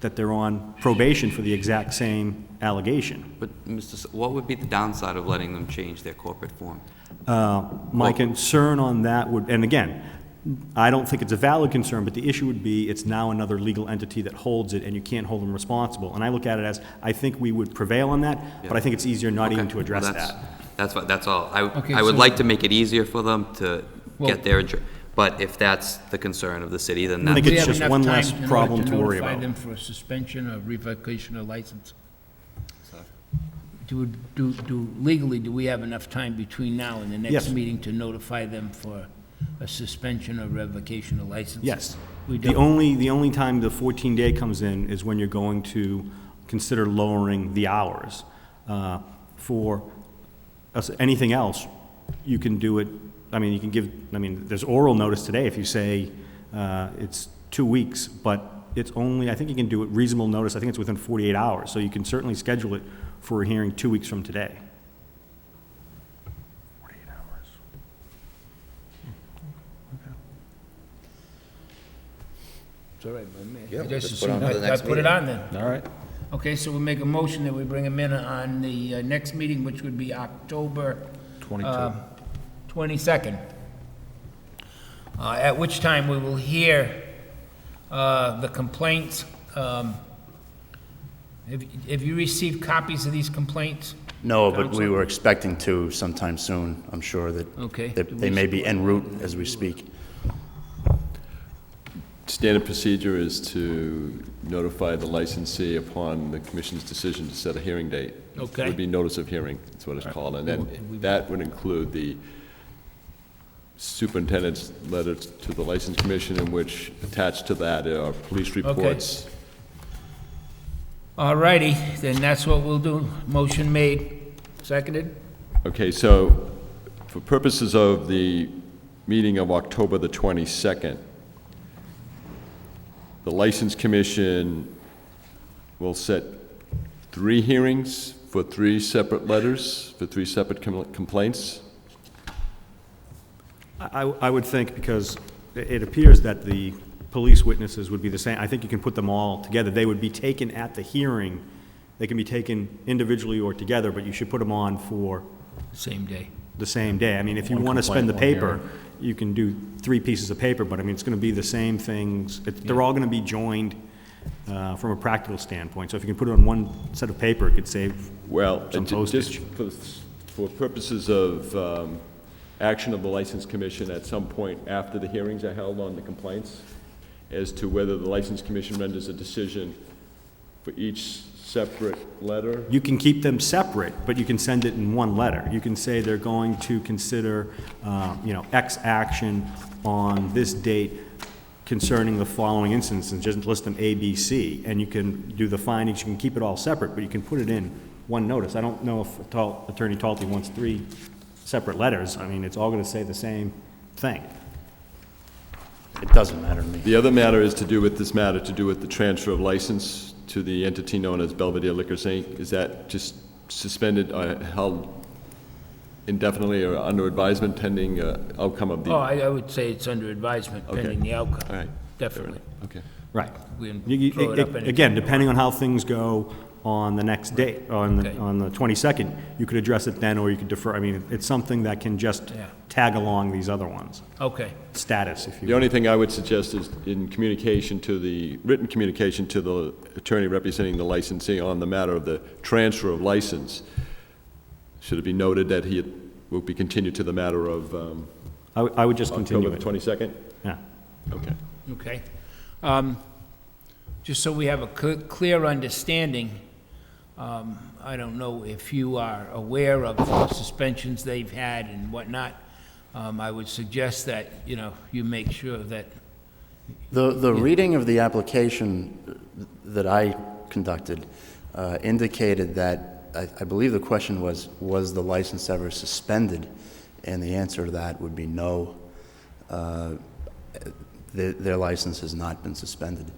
that they're on probation for the exact same allegation. But, what would be the downside of letting them change their corporate form? My concern on that would, and again, I don't think it's a valid concern, but the issue would be it's now another legal entity that holds it and you can't hold them responsible. And I look at it as, I think we would prevail on that, but I think it's easier not even to address that. That's all. I would so- like to make it easier for them to Well- get their, but if that's the concern of the city, then I think that's... Do we it's have just enough one time less in order problem to worry notify about. them for a suspension or revocation of license? Legally, do we have enough time between now and the next Yes. meeting to notify them for a suspension or revocation of license? Yes. We The do. only time the 14-day comes in is when you're going to consider lowering the hours. For anything else, you can do it I mean, you can give, I mean, there's oral notice today if you say it's 2 weeks, but it's only, I think you can do it reasonable notice, I think it's within 48 hours, so you can certainly schedule it for a hearing 2 weeks from today. 48 hours. It's all right by me. Yeah, I we'll just just put it on assumed for the I next put it meeting. on then. All right. Okay, so we'll make a motion that we bring him in on the next meeting, which would be October 22nd. At which time we will hear the complaints. Have you received copies of these complaints? No, but we Counsel? were expecting to sometime soon. I'm sure that Okay. they may be en route as we speak. Standard procedure is to notify the licensee upon the commission's decision to set a hearing date. Okay. It would be notice of hearing, that's what it's called, and then that would include the superintendent's letter to the license commission, in which attached to that are police reports. All righty, then that's what we'll do. Motion made, seconded? Okay, so for purposes of the meeting of October the 22nd, the License Commission will set 3 hearings for 3 separate letters, for 3 separate complaints. I would think, because it appears that the police witnesses would be the same, I think you can put them all together. They would be taken at the hearing. They can be taken individually or together, but you should put them on for Same day. the same day. I mean, if you One want to spend the complaint, one paper, you can do 3 pieces of paper, but I mean, it's going to be the same things. They're all going to be joined from a practical standpoint. So if you can put it on one set of paper, it could save Well, some just postage. for purposes of action of the License Commission at some point after the hearings are held on the complaints, as to whether the License Commission renders a decision for each separate letter. You can keep them separate, but you can send it in one letter. You can say they're going to consider, X action on this date concerning the following instances, just list them A, B, C, and you can do the findings. You can keep it all separate, but you can put it in one notice. I don't know if Attorney Talty wants 3 separate letters. I mean, it's all going to say the same thing. It doesn't matter to me. The other matter is to do with this matter, to do with the transfer of license to the entity known as Belvedere Liquors, Inc. Is that just suspended or held indefinitely or under advisement pending outcome of the? Oh, I would say it's under advisement Okay. pending the outcome. All right. Definitely. Okay. Right. We can You- throw it up anytime Again, you depending on how things go on the next date, on Okay. the 22nd, you could address it then, or you could defer. I mean, it's something that can just Yeah. tag along these other ones. Okay. Status, if you The only thing I would suggest is in communication to the, written communication to the attorney representing the licensee on the matter of the transfer of license, should it be noted that he will be continued to the matter of I would just continue October it. 22nd? Yeah. Okay. Okay. Just so we have a clear understanding, I don't know if you are aware of the suspensions they've had and whatnot. I would suggest that, you make sure that, The reading of the application that I conducted indicated that, I believe the question was the license ever suspended? And the answer to that would be no. Their license has not been suspended.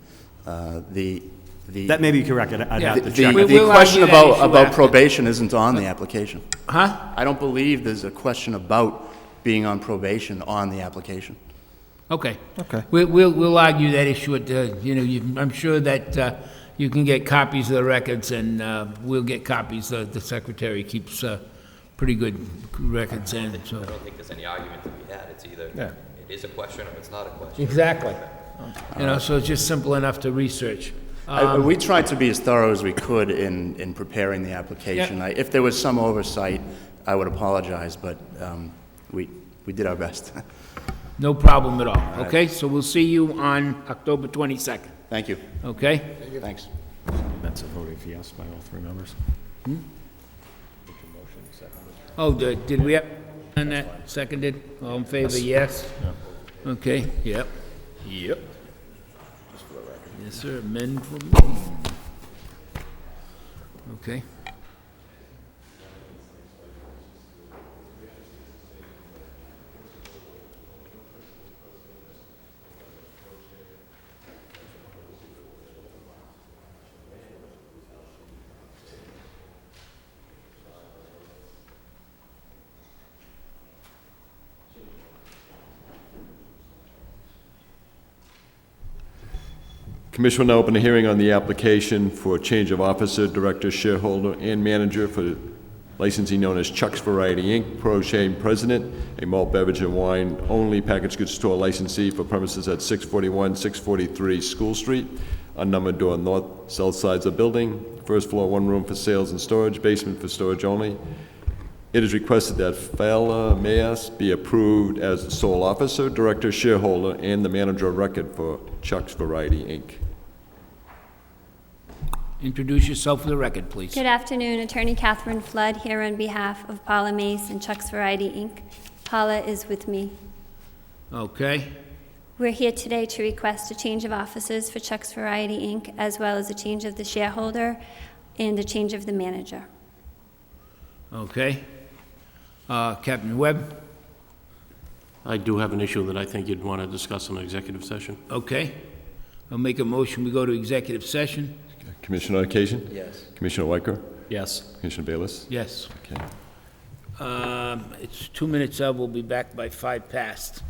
That may be correct. I'd have to check. We- The we'll question argue that issue about after. probation isn't on the application. huh? I don't believe there's a question about being on probation on the application. Okay. Okay. We'll argue that issue at the, I'm sure that you can get copies of the records, and we'll get copies. The secretary keeps pretty good records in, so. I don't think there's any argument to be had. It's either it is a question or it's not a question. Exactly. So it's just simple enough to research. We tried to be as thorough as we could in preparing the application. Yeah. If there was some oversight, I would apologize, but we did our best. No problem at all. Okay, so we'll see you on October 22nd. Thank you. Okay? Thanks. That's a voting for yes by all 3 members. Oh, did we have on that seconded? All in favor, yes? Okay, yep. Yep. Yes, sir, amend for me. Okay. Commission will now open a hearing on the application for change of officer, director, shareholder, and manager for licensee known as Chuck's Variety Inc., Pro Shane President, a malt beverage and wine only packaged goods store licensee for premises at 641, 643 School Street, unnumbered door north, south sides of building, first floor, one room for sales and storage, basement for storage only. It is requested that Fowler Mayas be approved as the sole officer, director, shareholder, and the manager of record for Chuck's Variety Inc. Introduce yourself for the record, please. Good afternoon, Attorney Catherine Flood here on behalf of Paula Mace and Chuck's Variety Inc. Paula is with me. Okay. We're here today to request a change of officers for Chuck's Variety Inc., as well as a change of the shareholder and a change of the manager. Okay. Captain Webb? I do have an issue that I think you'd want to discuss in an executive session. Okay. I'll make a motion, we go to executive session. Commissioner on occasion? Yes. Commissioner Weicker? Yes. Commissioner Bayless? Yes. Okay. It's 2 minutes of, we'll be back by 5 past.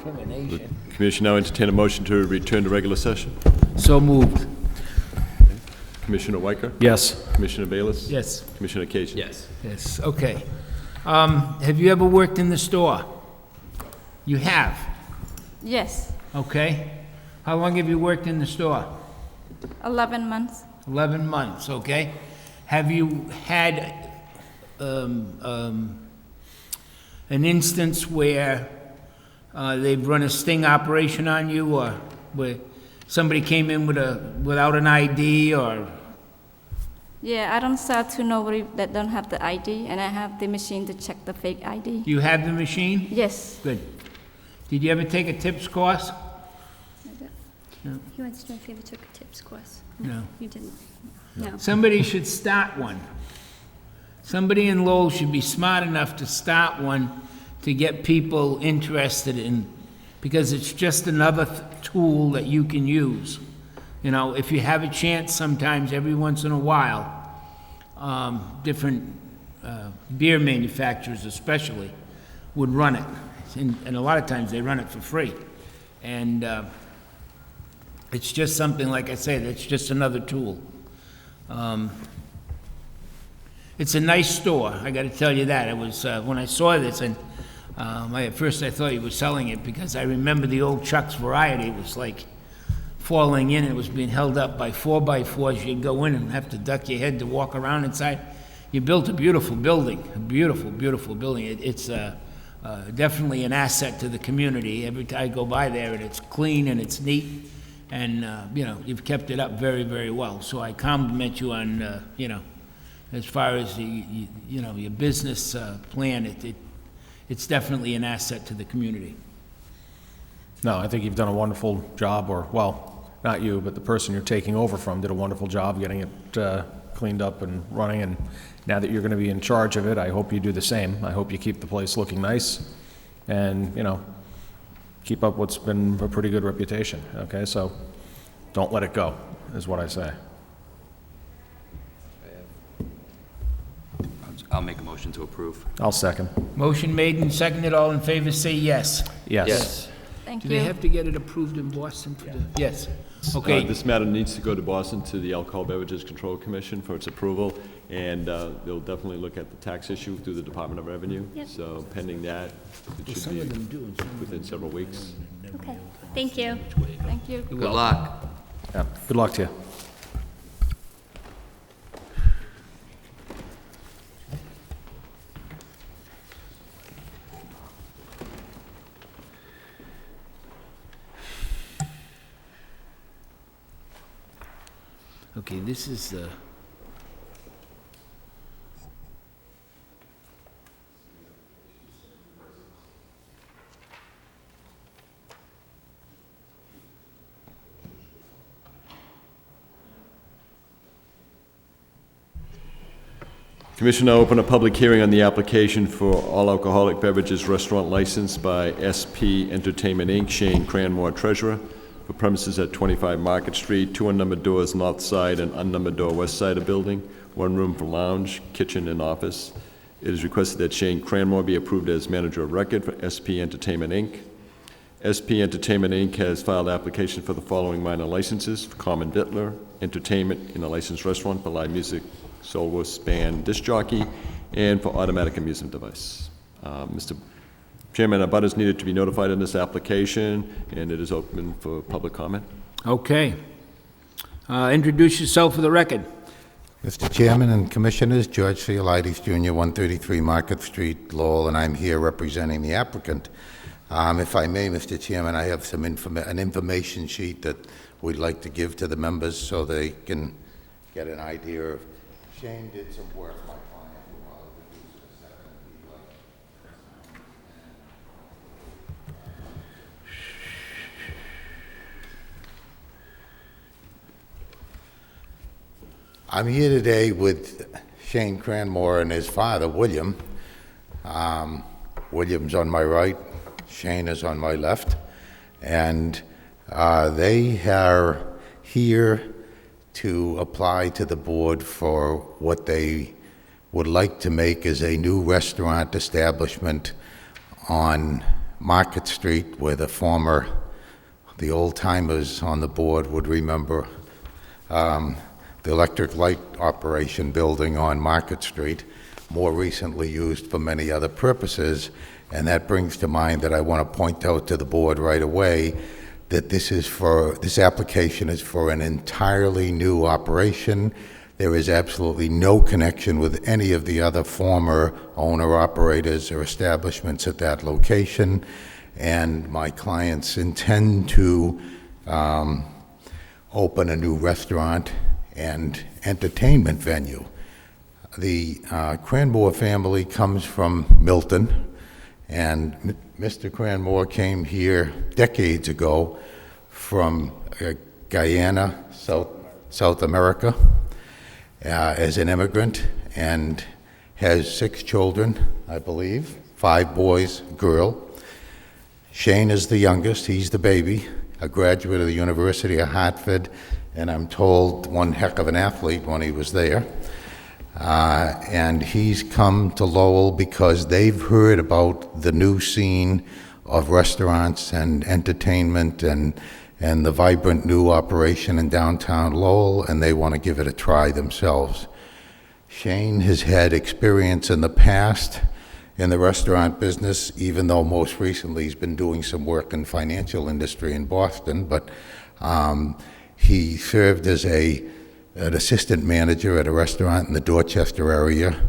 discrimination. Commission now entertain a motion to return to regular session. So moved. Commissioner Weicker? Yes. Commissioner Bayless? Yes. Commissioner Ocasio? Yes. Yes, okay. Have you ever worked in the store? You have, Yes, okay? How long have you worked in the store? 11 months. 11 months, okay? Have you had an instance where they've run a sting operation on you, or where somebody came in without an ID, or? Yeah, I don't sell to nobody that don't have the ID, and I have the machine to check the fake ID. You have the machine? Yes. Good. Did you ever take a tips course? He wants to know if you ever took a tips course. No. You didn't? No. Somebody should start one. Somebody in Lowell should be smart enough to start one to get people interested in, because it's just another tool that you can use. You know, if you have a chance sometimes, every once in a while, different beer manufacturers especially would run it. And a lot of times they run it for free. And it's just something, like I said, it's just another tool. It's a nice store, I gotta tell you that. It was, when I saw this, and at first I thought he was selling it, because I remember the old Chuck's Variety. It was like falling in, it was being held up by 4x4s. You'd go in and have to duck your head to walk around inside. You built a beautiful building, a beautiful, beautiful building. It's definitely an asset to the community. Every time I go by there, and it's clean and it's neat, and, you know, you've kept it up very, very well. So I compliment you on, you know, as far as you know, your business plan, it's definitely an asset to the community. No, I think you've done a wonderful job, or, well, not you, but the person you're taking over from did a wonderful job getting it cleaned up and running, and now that you're going to be in charge of it, I hope you do the same. I hope you keep the place looking nice, and, you know, keep up what's been a pretty good reputation, okay? So don't let it go, is what I say. I'll make a motion to approve. I'll second. Motion made and seconded, all in favor, say yes. Yes. Yes. Thank Do you. they have to get it approved in Boston for the? Yes. Okay. This matter needs to go to Boston to the Alcohol Beverages Control Commission for its approval, and they'll definitely look at the tax issue through the Department of Revenue. Yep. So pending that, it should Some be of them do, and some of within them several weeks. Okay, thank you. Thank you. Good luck. Yeah. Good luck to you. Okay, this is the. Commission now open a public hearing on the application for all alcoholic beverages restaurant license by SP Entertainment Inc., Shane Cranmore, Treasurer, for premises at 25 Market Street, 2 unnumbered doors north side and unnumbered door west side of building, 1 room for lounge, kitchen, and office. It is requested that Shane Cranmore be approved as manager of record for SP Entertainment Inc. SP Entertainment Inc. has filed application for the following minor licenses: for common victular, entertainment in a licensed restaurant, for live music, soloist, band, disc jockey, and for automatic amusement device. Mr. Chairman, abutters needed to be notified in this application, and it is open for public comment. Okay. Introduce yourself for the record. Mr. Chairman and Commissioners, George Theolides Jr., 133 Market Street, Lowell, and I'm here representing the applicant. If I may, Mr. Chairman, I have some an information sheet that we'd like to give to the members so they can get an idea of. Shane did some work, my client, while reducing the I'm here today with Shane Cranmore and his father, William. William's on my right, Shane is on my left, and they are here to apply to the board for what they would like to make as a new restaurant establishment on Market Street, where the old-timers on the board would remember the electric light operation building on Market Street, more recently used for many other purposes. And that brings to mind that I want to point out to the board right away that this application is for an entirely new operation. There is absolutely no connection with any of the other former owner-operators or establishments at that location. And my clients intend to open a new restaurant and entertainment venue. The Cranmore family comes from Milton, and Mr. Cranmore came here decades ago from Guyana, South America, as an immigrant, and has 6 children, I believe, 5 boys, a girl. Shane is the youngest, he's the baby, a graduate of the University of Hartford, and I'm told one heck of an athlete when he was there. And he's come to Lowell because they've heard about the new scene of restaurants and entertainment and the vibrant new operation in downtown Lowell, and they want to give it a try themselves. Shane has had experience in the past in the restaurant business, even though most recently he's been doing some work in financial industry in Boston, but he served as an assistant manager at a restaurant in the Dorchester area,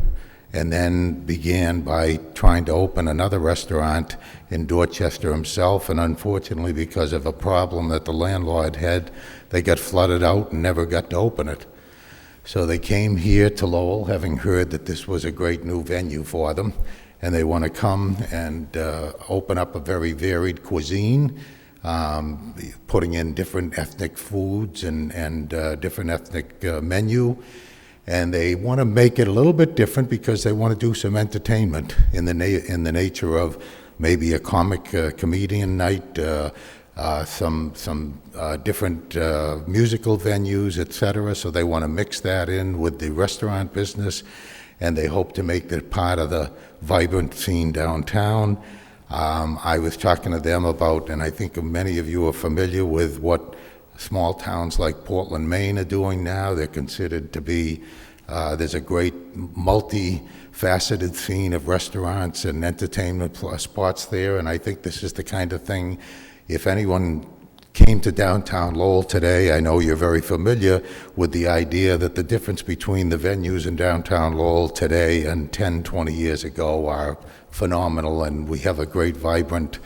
and then began by trying to open another restaurant in Dorchester himself, and unfortunately, because of a problem that the landlord had, they got flooded out and never got to open it. So they came here to Lowell, having heard that this was a great new venue for them, and they want to come and open up a very varied cuisine, putting in different ethnic foods and different ethnic menu. And they want to make it a little bit different because they want to do some entertainment in the nature of maybe a comic comedian night, some different musical venues, etc. So they want to mix that in with the restaurant business, and they hope to make that part of the vibrant scene downtown. I was talking to them about, and I think many of you are familiar with what small towns like Portland, Maine are doing now. They're considered to be, there's a great multi-faceted scene of restaurants and entertainment spots there, and I think this is the kind of thing, if anyone came to downtown Lowell today, I know you're very familiar with the idea that the difference between the venues in downtown Lowell today and 10, 20 years ago are phenomenal, and we have a great, vibrant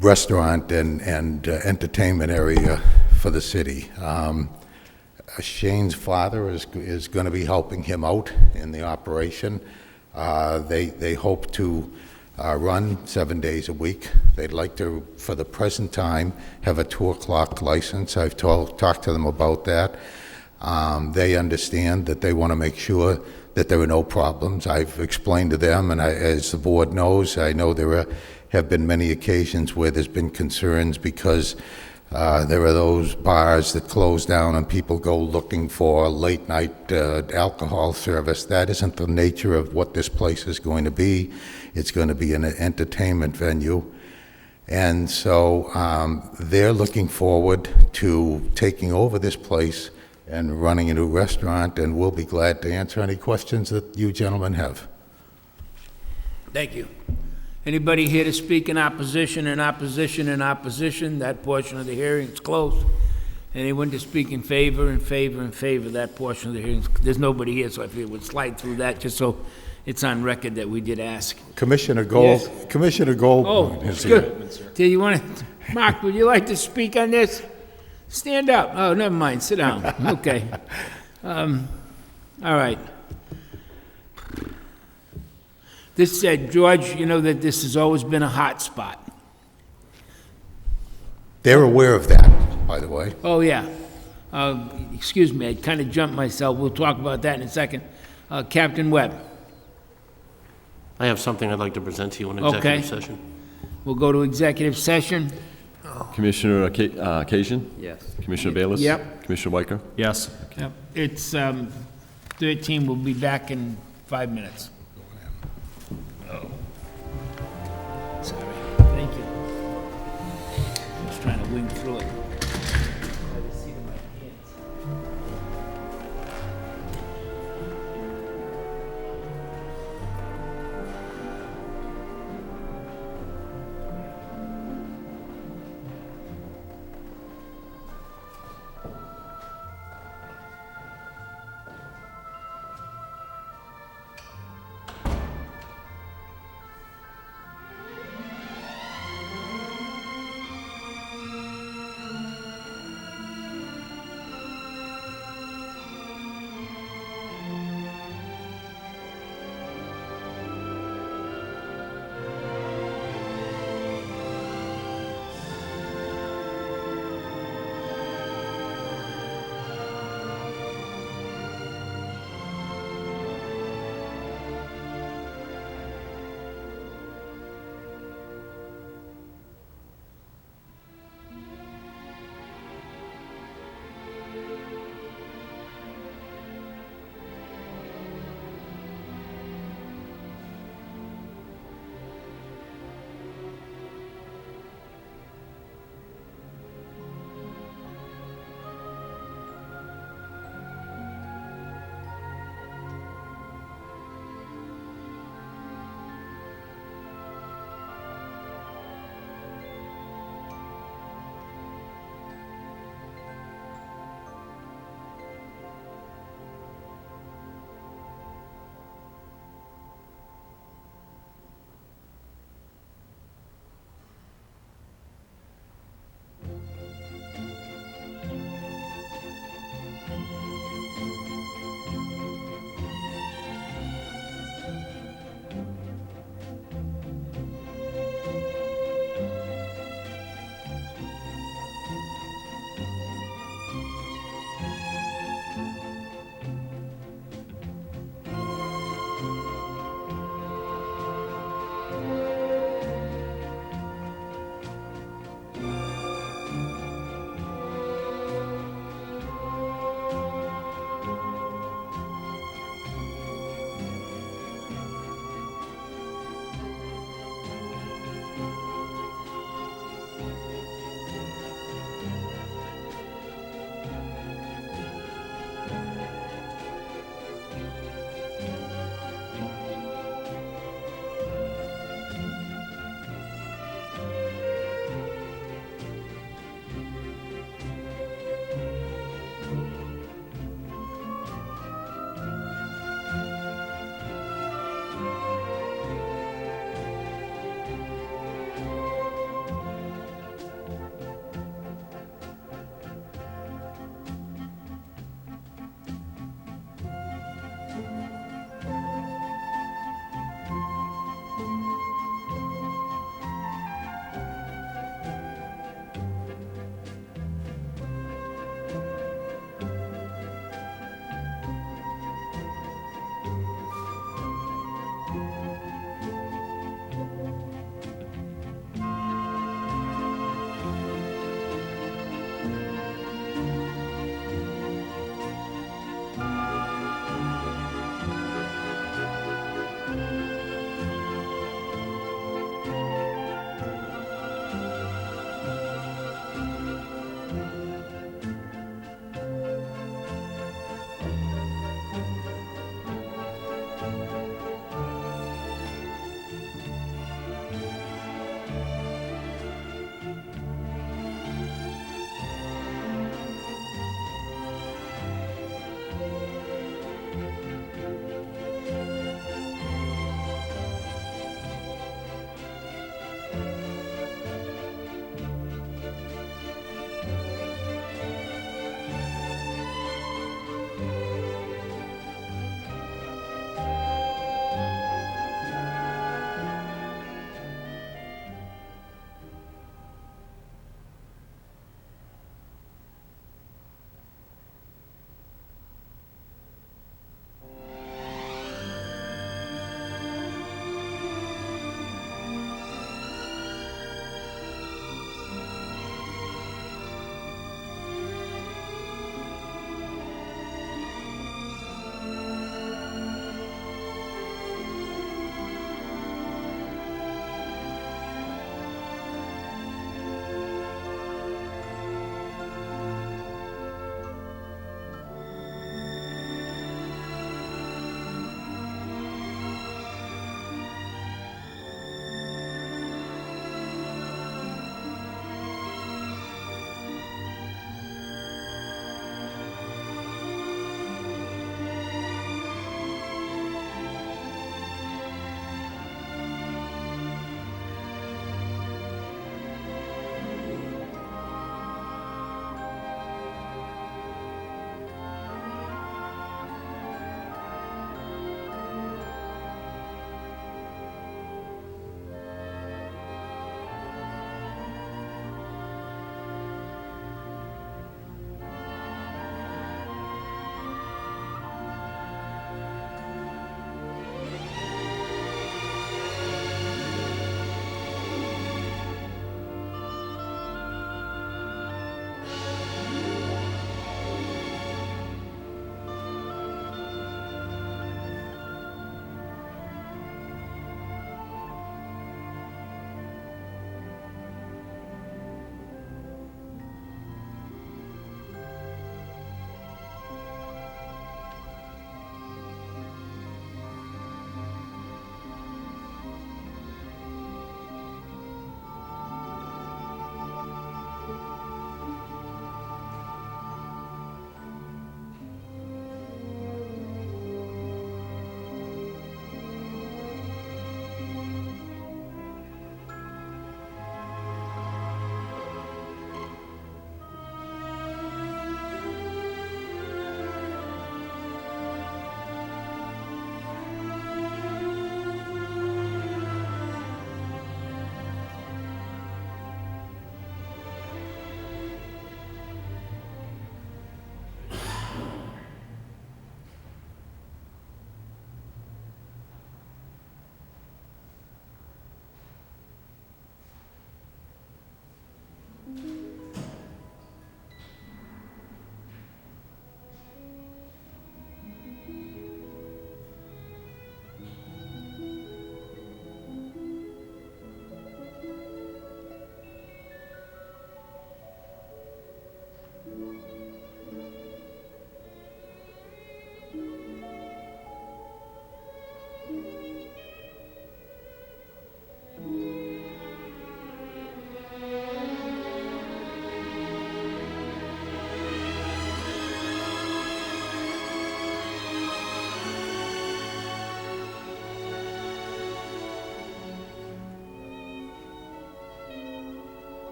restaurant and entertainment area for the city. Shane's father is going to be helping him out in the operation. They hope to run 7 days a week. They'd like to, for the present time, have a 2 o'clock license. I've talked to them about that. They understand that they want to make sure that there are no problems. I've explained to them, and as the board knows, I know there have been many occasions where there's been concerns because there are those bars that close down and people go looking for late night alcohol service. That isn't the nature of what this place is going to be. It's going to be an entertainment venue. And so they're looking forward to taking over this place and running a new restaurant, and we'll be glad to answer any questions that you gentlemen have. Thank you. Anybody here to speak in opposition, in opposition, in opposition? That portion of the hearing is closed. Anyone to speak in favor, in favor, in favor? That portion of the hearing, there's nobody here, so I figured we'd slide through that just so it's on record that we did ask. Commissioner Gold. Yes. Commissioner Gold. Oh, is good. Do you want to, Mark, would you like to speak on this? Stand up. Oh, never mind. Sit down. Okay. All right. This said, George, you know that this has always been a hot spot. They're aware of that, by the way. Oh, yeah. Excuse me, I kind of jumped myself. We'll talk about that in a second. Captain Webb. I have something I'd like to present to you in executive session. We'll go to executive session. Commissioner Occasion? Yes. Commissioner Bayless? Yep. Commissioner Weicker? Yes. Yep. It's 13. We'll be back in 5 minutes. moving through it. By the seat of my pants.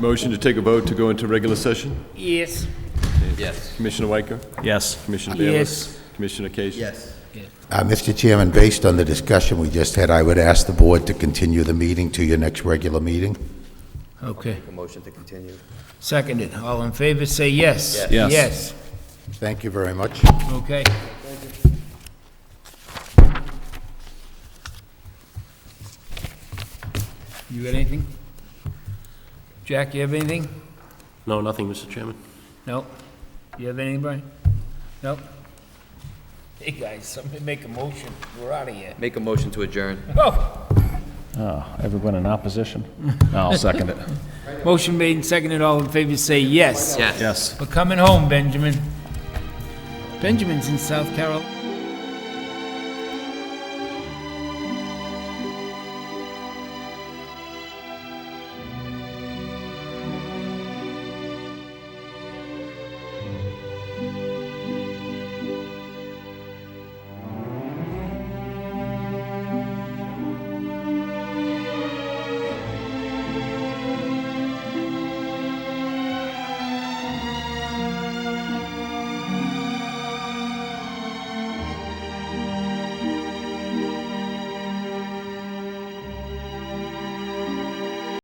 Motion to take a vote to go into regular session? Yes. Yes. Commissioner Weicker? Yes. Commissioner Bayless? Yes. Commissioner Case? Yes. Mr. Chairman, based on the discussion we just had, I would ask the board to continue the meeting to your next regular meeting. Okay. Make a motion to continue. Seconded. All in favor, say yes. Yes. Yes. Yes. Thank you very much. Okay. You got anything? Jack, you have anything? No, nothing, Mr. Chairman. No? You have anything, Brian? No? Hey, guys, somebody make a motion. We're out of here. Make a motion to adjourn. Oh! Oh, everyone in opposition? No, I'll second it. Motion made and seconded. All in favor, say yes. Yes. Yes. We're coming home, Benjamin. Benjamin's in South Carolina.